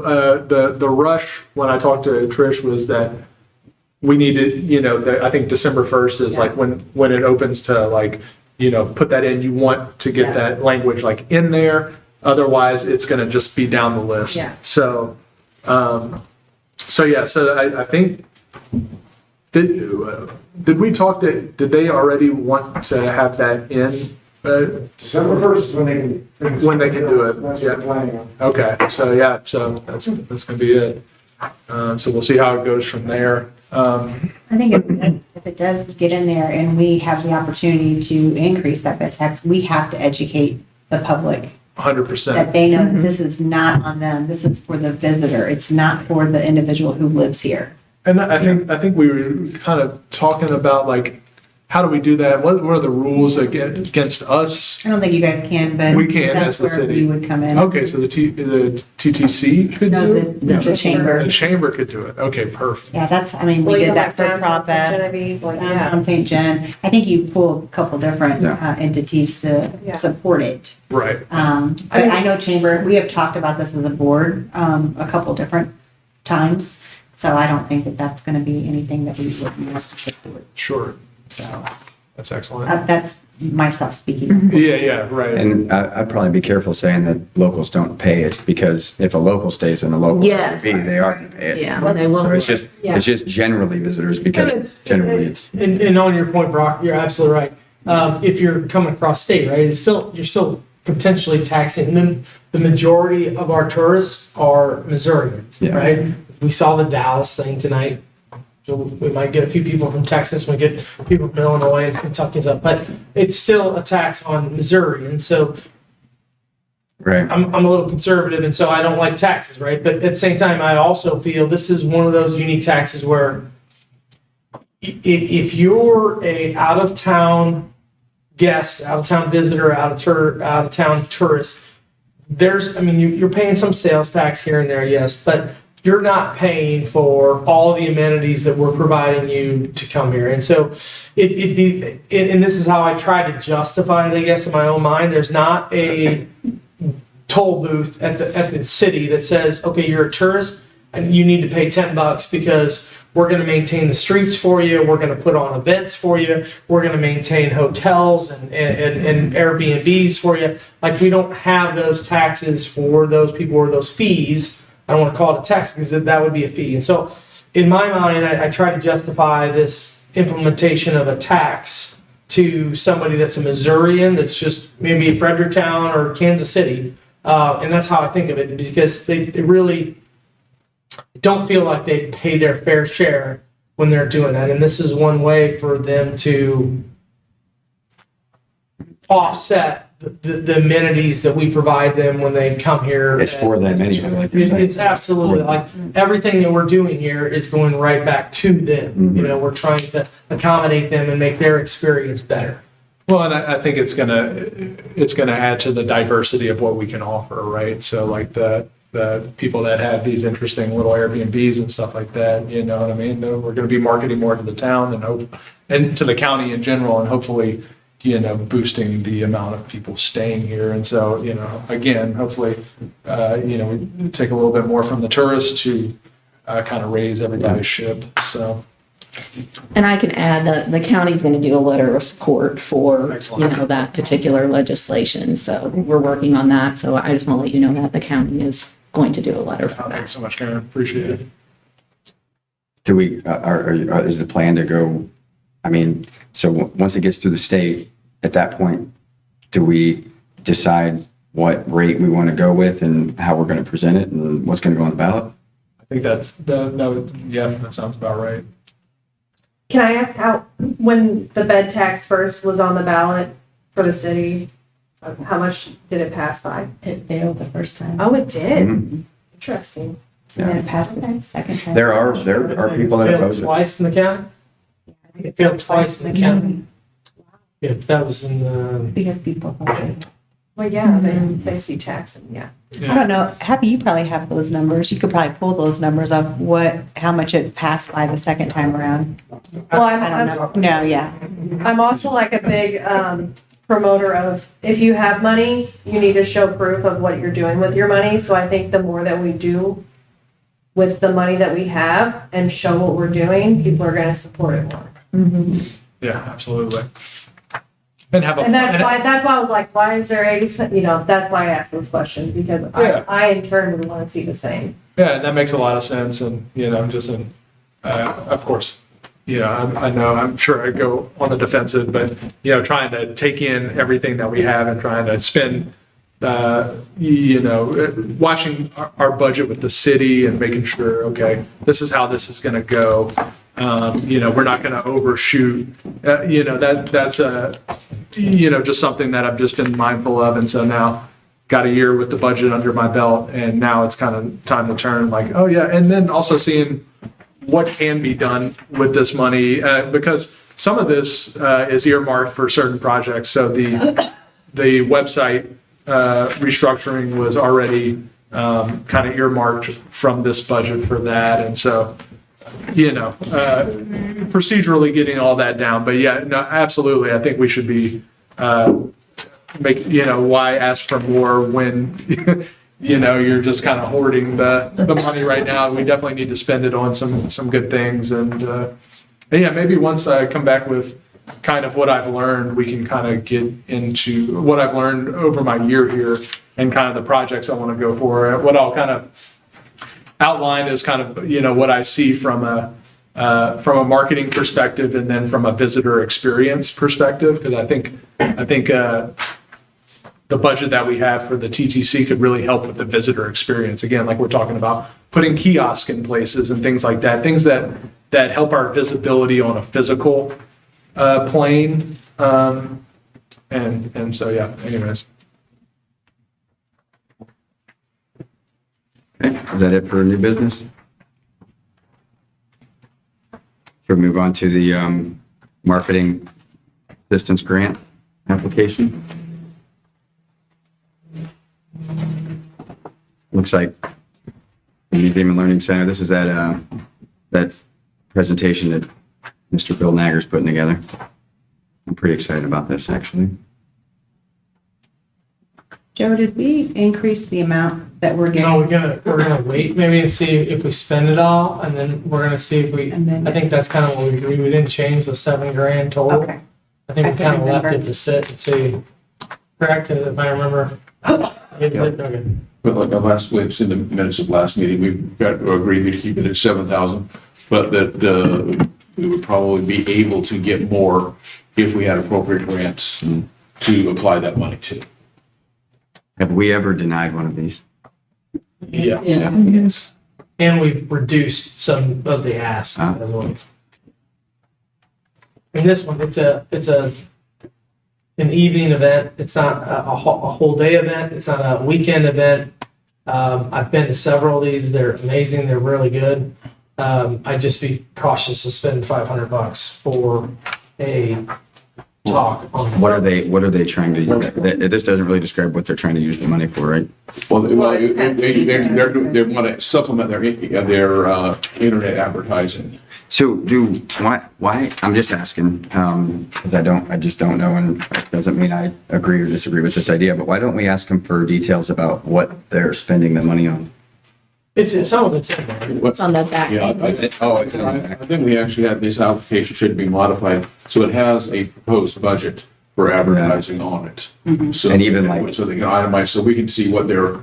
Speaker 2: the rush when I talked to Trish was that we needed, I think December 1st is like when it opens to like, put that in. You want to get that language like in there. Otherwise, it's going to just be down the list.
Speaker 9: Yeah.
Speaker 2: So, I think did we talk did they already want to have that in?
Speaker 6: December 1st is when they can do it.
Speaker 2: That's
Speaker 6: what they're planning on.
Speaker 2: Okay, so that's going to be it. So we'll see how it goes from there.
Speaker 7: I think if it does get in there and we have the opportunity to increase that bed tax, we have to educate the public
Speaker 2: 100%.
Speaker 7: that they know that this is not on them. This is for the visitor. It's not for the individual who lives here.
Speaker 2: And I think we were kind of talking about like, how do we do that? What are the rules against us?
Speaker 7: I don't think you guys can, but
Speaker 2: We can as
Speaker 7: that's
Speaker 2: the
Speaker 7: where
Speaker 2: city.
Speaker 7: we would come in.
Speaker 2: Okay, so the TTC could
Speaker 7: No,
Speaker 2: do it?
Speaker 7: the chamber.
Speaker 2: The chamber could do it. Okay, perfect.
Speaker 7: Yeah, we
Speaker 9: Well, you
Speaker 7: did
Speaker 9: know,
Speaker 7: that
Speaker 9: like
Speaker 7: for
Speaker 9: downtown St.
Speaker 7: Propest.
Speaker 9: Genevieve, like,
Speaker 7: On St. John. I think you pull a couple different entities to
Speaker 9: Yeah.
Speaker 7: support it.
Speaker 2: Right.
Speaker 7: But I know chamber, we have talked about this as a board a couple different times. So I don't think that that's going to be anything that we would have to support.
Speaker 2: Sure.
Speaker 7: So
Speaker 2: That's excellent.
Speaker 7: that's myself speaking.
Speaker 2: Yeah, right.
Speaker 5: And I'd probably be careful saying that locals don't pay it, because if a local stays in a local
Speaker 8: Yes.
Speaker 5: Airbnb, they are going to pay it.
Speaker 8: Yeah, they will.
Speaker 5: So it's just generally visitors, because generally it's.
Speaker 1: And on your point, Brock, you're absolutely right. If you're coming across state, right, you're still potentially taxing them. The majority of our tourists are Missourians,
Speaker 5: Yeah.
Speaker 1: right? We saw the Dallas thing tonight. So we might get a few people from Texas, we get people from Illinois and Kentucky and stuff, but it's still a tax on Missouri. And so
Speaker 5: Right.
Speaker 1: I'm a little conservative, and so I don't like taxes, right? But at the same time, I also feel this is one of those unique taxes where if you're a out-of-town guest, out-of-town visitor, out-of-town tourist, you're paying some sales tax here and there, yes, but you're not paying for all the amenities that we're providing you to come here. And so and this is how I try to justify it, I guess, in my own mind. There's not a toll booth at the city that says, okay, you're a tourist and you need to pay $10 because we're going to maintain the streets for you. We're going to put on events for you. We're going to maintain hotels and Airbnbs for you. Like, we don't have those taxes for those people or those fees. I don't want to call it a tax because that would be a fee. And so in my mind, I try to justify this implementation of a tax to somebody that's a Missourian, that's just maybe Fredericktown or Kansas City. And that's how I think of it, because they really don't feel like they pay their fair share when they're doing that. And this is one way for them to offset the amenities that we provide them when they come here.
Speaker 5: It's for them anyway, like you're saying.
Speaker 1: It's absolutely, like, everything that we're doing here is going right back to them. We're trying to accommodate them and make their experience better.
Speaker 2: Well, and I think it's gonna add to the diversity of what we can offer, right? So like the people that have these interesting little Airbnbs and stuff like that, you know what I mean? We're gonna be marketing more to the town and to the county in general, and hopefully, boosting the amount of people staying here. And so, again, hopefully, we take a little bit more from the tourists to kind of raise everybody's ship, so.
Speaker 8: And I can add that the county's going to do a letter of support for,
Speaker 2: Excellent.
Speaker 8: that particular legislation. So we're working on that. So I just want to let you know that the county is going to do a letter for that.
Speaker 2: Thanks so much, Karen, appreciate it.
Speaker 5: Do we, is the plan to go, so once it gets through the state, at that point, do we decide what rate we want to go with and how we're going to present it and what's going to go on the ballot?
Speaker 2: think that sounds about right.
Speaker 9: Can I ask when the bed tax first was on the ballot for the city, how much did it pass by?
Speaker 7: It failed the first time.
Speaker 9: Oh, it did?
Speaker 5: Mhm.
Speaker 9: Interesting.
Speaker 7: And then it passed the second time.
Speaker 5: There are people that
Speaker 1: Failed
Speaker 5: oppose it.
Speaker 1: twice in the county? It failed twice in the county. Yeah, that was in the,
Speaker 7: Because people voted.
Speaker 9: Well, yeah, they see taxing, yeah.
Speaker 7: I don't know, Happy, you probably have those numbers. You could probably pull those numbers up, how much it passed by the second time around.
Speaker 9: Well,
Speaker 7: I don't know. No, yeah.
Speaker 9: I'm also like a big promoter of, if you have money, you need to show proof of what you're doing with your money. So I think the more that we do with the money that we have and show what we're doing, people are gonna support it more.
Speaker 2: Yeah, absolutely. And have a.
Speaker 9: And that's why I was like, why is there 80, that's why I asked those questions, because
Speaker 2: Yeah.
Speaker 9: I in turn would wanna see the same.
Speaker 2: Yeah, and that makes a lot of sense, and, just in, of course, I know, I'm sure I go on the defensive, but, trying to take in everything that we have and trying to spend, watching our budget with the city and making sure, okay, this is how this is gonna go. We're not gonna overshoot, that's just something that I've just been mindful of, and so now, got a year with the budget under my belt, and now it's kind of time to turn like, oh yeah, and then also seeing what can be done with this money, because some of this is earmarked for certain projects. So the website restructuring was already kind of earmarked from this budget for that, and so procedurally getting all that down. But yeah, no, absolutely, I think we should be. Why ask for more when, you're just kind of hoarding the money right now. We definitely need to spend it on some good things. And yeah, maybe once I come back with kind of what I've learned, we can kind of get into what I've learned over my year here and kind of the projects I want to go for. What I'll kind of outline is kind of, what I see from a marketing perspective and then from a visitor experience perspective, because I think the budget that we have for the TTC could really help with the visitor experience. Again, like we're talking about putting kiosks in places and things like that, things that help our visibility on a physical plane. And so, yeah, anyways.
Speaker 5: Okay, is that it for new business? Should we move on to the marketing assistance grant application? Looks like the Museum and Learning Center, this is that presentation that Mr. Bill Nager's putting together. I'm pretty excited about this, actually.
Speaker 7: Joe, did we increase the amount that we're
Speaker 1: no,
Speaker 7: getting?
Speaker 1: we're gonna wait maybe and see if we spend it all, and then we're gonna see if we,
Speaker 7: And then-
Speaker 1: I think that's kind of what we agreed. We didn't change the $7,000 total.
Speaker 7: Okay.
Speaker 1: I think
Speaker 7: I
Speaker 1: we
Speaker 7: couldn't
Speaker 1: kind of left
Speaker 7: remember.
Speaker 1: it to sit and see, correct, if I remember. Okay.
Speaker 10: But like last week's in the minutes of last meeting, we got to agree to keep it at 7,000, but that we would probably be able to get more if we had appropriate grants to apply that money to.
Speaker 5: Have we ever denied one of these?
Speaker 1: Yeah.
Speaker 10: Yes.
Speaker 1: And we've reduced some of the asks
Speaker 5: Ah.
Speaker 1: as well. In this one, it's an evening event. It's not a whole day event. It's not a weekend event. I've been to several of these. They're amazing. They're really good. I'd just be cautious to spend $500 for a talk on.
Speaker 5: What are they trying to, this doesn't really describe what they're trying to use the money for, right?
Speaker 10: Well, they want to supplement their internet advertising.
Speaker 5: So why, I'm just asking, because I just don't know, and it doesn't mean I agree or disagree with this idea, but why don't we ask them for details about what they're spending the money on?
Speaker 1: Some of it's in there.
Speaker 7: It's on the back.
Speaker 10: Yeah,
Speaker 5: It's in the back.
Speaker 10: I think we actually had, this application should be modified, so it has a proposed budget for advertising on it. So,
Speaker 5: And even like-
Speaker 10: so they can itemize, so we can see what they're,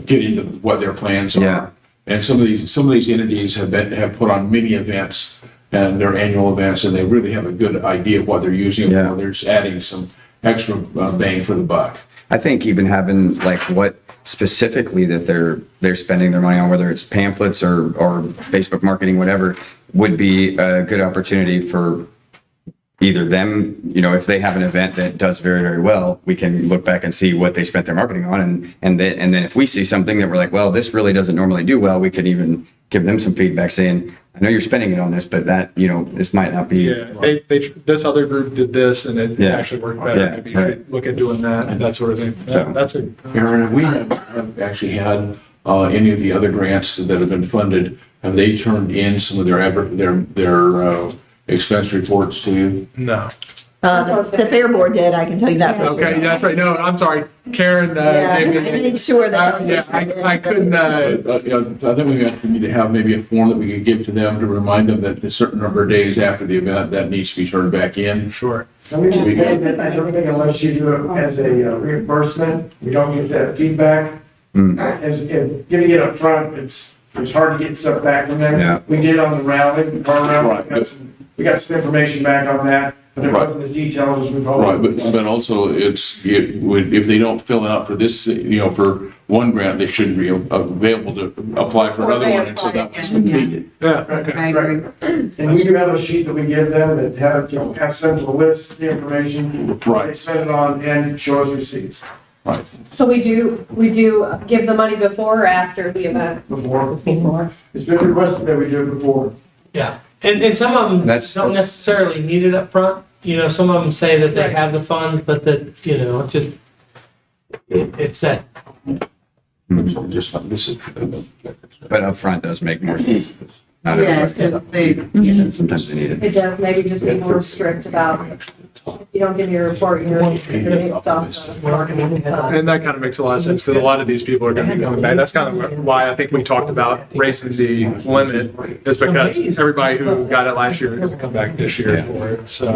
Speaker 10: getting to what their plans are.
Speaker 5: Yeah.
Speaker 10: And some of these entities have put on mini events and their annual events, and they really have a good idea of what they're using it
Speaker 5: Yeah.
Speaker 10: for. They're just adding some extra bang for the buck.
Speaker 5: I think even having like what specifically that they're spending their money on, whether it's pamphlets or Facebook marketing, whatever, would be a good opportunity for either them, if they have an event that does very, very well, we can look back and see what they spent their marketing on. And then if we see something that we're like, well, this really doesn't normally do well, we could even give them some feedback saying, I know you're spending it on this, but that, this might not be.
Speaker 2: Yeah, this other group did this and it
Speaker 5: Yeah.
Speaker 2: actually worked better.
Speaker 5: Yeah,
Speaker 2: Maybe you should look at doing that and that sort of thing.
Speaker 5: So-
Speaker 2: That's a,
Speaker 10: Aaron, we have actually had any of the other grants that have been funded, have they turned in some of their expense reports to you?
Speaker 2: no.
Speaker 11: The Fair Board did, I can tell you that. for sure.
Speaker 2: Okay, yeah, that's right. No, I'm sorry. Karen
Speaker 11: Yeah,
Speaker 2: gave me.
Speaker 11: I made sure that.
Speaker 2: Yeah, I couldn't,
Speaker 10: I think we need to have maybe a form that we could give to them to remind them that a certain number of days after the event, that needs to be turned back in.
Speaker 2: sure.
Speaker 6: And we just think that, I don't think unless you do it as a reimbursement, we don't get that feedback. As, getting it up front, it's hard to get stuff back from them.
Speaker 5: Yeah.
Speaker 6: We did on the rally, the car rally,
Speaker 10: Right.
Speaker 6: we got some information back on that, but it wasn't as detailed as we
Speaker 10: Right,
Speaker 6: hoped.
Speaker 10: but also if they don't fill it out for this, for one grant, they shouldn't be available to apply for another one until that one's completed.
Speaker 2: Yeah, okay.
Speaker 7: I agree.
Speaker 6: And we do have a sheet that we give them that has them to list the information, what they
Speaker 10: Right,
Speaker 6: spent it on, and show us receipts
Speaker 10: right.
Speaker 9: So we do give the money before or after the event?
Speaker 6: before. It's been requested that we do it before.
Speaker 1: Yeah, and some of them
Speaker 5: That's-
Speaker 1: don't necessarily need it up front. Some of them say that they have the funds, but that, it's that,
Speaker 10: Just, this is.
Speaker 5: But upfront does make more sense. Not
Speaker 11: Yeah,
Speaker 5: everybody.
Speaker 11: 'cause they,
Speaker 5: Sometimes they need it.
Speaker 9: It does, maybe just be more strict about, if you don't give me a report, you're gonna get stopped.
Speaker 2: And that kind of makes a lot of sense because a lot of these people are going to be coming back. That's kind of why I think we talked about raising the limit is because everybody who got it last year is going to come back this year for it.
Speaker 7: So
Speaker 2: So,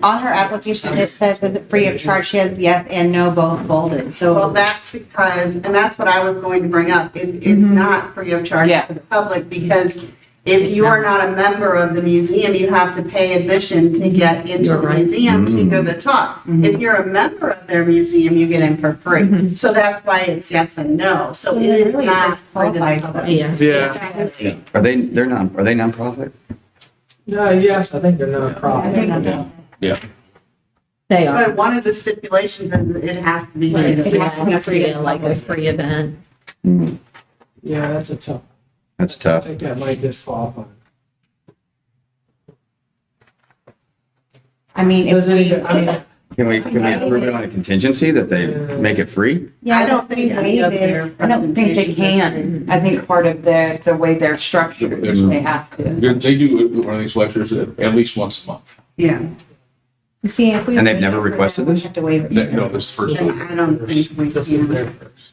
Speaker 7: on her application, it says is it free of charge? She has yes and no both bolded.
Speaker 8: Well,
Speaker 7: So
Speaker 8: that's because, and that's what I was going to bring up, it's not free of charge
Speaker 4: Yeah.
Speaker 8: to the public, because if you are not a member of the museum, you have to pay admission to get into
Speaker 11: You're
Speaker 8: the
Speaker 11: right.
Speaker 8: museum to hear the talk. If you're a member of their museum, you get in for free. So that's why it's yes and no, so it is
Speaker 7: Really
Speaker 8: not for the
Speaker 7: disqualifies
Speaker 8: public.
Speaker 11: yeah.
Speaker 2: yeah.
Speaker 5: Are they nonprofit?
Speaker 1: yes, I think they're nonprofit.
Speaker 10: Yeah.
Speaker 11: They are.
Speaker 8: But one of the stipulations is it has to be.
Speaker 11: Right, it has to be free, like a free event.
Speaker 1: Yeah, that's a tough,
Speaker 5: That's
Speaker 1: I
Speaker 5: tough.
Speaker 1: think that might disqualify.
Speaker 7: I mean, if
Speaker 1: Does
Speaker 7: we,
Speaker 1: it, I mean,
Speaker 5: Can we approve it on a contingency that they make it free?
Speaker 7: yeah,
Speaker 8: I don't think any of their.
Speaker 4: I don't think they can. I think part of the way they're structured, they have to.
Speaker 10: They do one of these lectures at least once a month.
Speaker 8: Yeah,
Speaker 7: see, if we.
Speaker 5: And they've never requested this?
Speaker 7: We have to waive it.
Speaker 10: No, this is the first
Speaker 8: and
Speaker 10: one.
Speaker 8: I don't think we
Speaker 1: this is
Speaker 8: can.
Speaker 1: their first.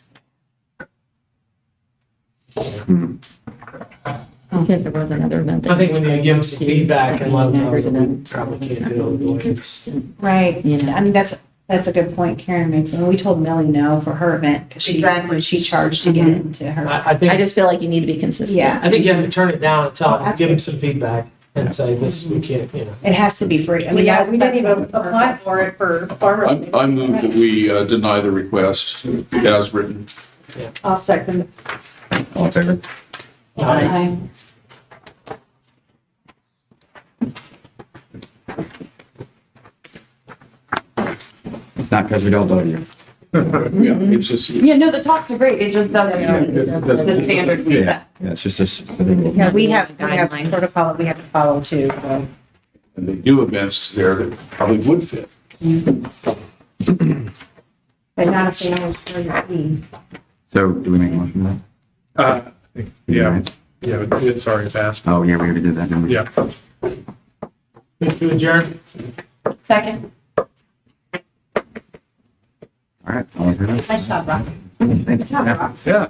Speaker 11: Because there was another event.
Speaker 1: I think we need to give them some feedback and let them know
Speaker 11: Members
Speaker 1: that
Speaker 11: and
Speaker 1: we
Speaker 11: then-
Speaker 1: probably can't do it. It's-
Speaker 7: Right.
Speaker 11: You know.
Speaker 7: I mean, that's a good point Karen makes. And we told Millie no for her event because
Speaker 8: Exactly.
Speaker 7: she charged to get into her.
Speaker 1: I
Speaker 11: I
Speaker 1: think,
Speaker 11: just feel like you need to be consistent.
Speaker 7: Yeah.
Speaker 1: I think you have to turn it down and tell
Speaker 7: Oh,
Speaker 1: them, give them some feedback and say, this, we can't,
Speaker 7: It has to be free. I mean,
Speaker 9: Yeah, we didn't even
Speaker 7: that's-
Speaker 9: apply for it for farmers.
Speaker 10: I move that we deny the request as written.
Speaker 9: I'll second.
Speaker 5: All in favor?
Speaker 4: Aye.
Speaker 5: It's not because we don't love you.
Speaker 10: Yeah, it's just,
Speaker 4: Yeah, no, the talks are great. It just doesn't, the standard we
Speaker 5: Yeah,
Speaker 4: set.
Speaker 5: yeah, it's just a.
Speaker 7: Yeah, we have
Speaker 11: Guideline.
Speaker 7: protocol that we have to follow too. So.
Speaker 10: and they do events there that probably would fit.
Speaker 7: But not if they always show your fee.
Speaker 5: So do we make a motion for that?
Speaker 2: Yeah, it's already passed.
Speaker 5: Oh, yeah, we already did that, didn't we?
Speaker 2: Yeah.
Speaker 1: To adjourn?
Speaker 4: Second.
Speaker 5: All right, all in favor?
Speaker 7: Nice job, Rob.
Speaker 5: Thanks. Yeah.
Speaker 2: Yeah.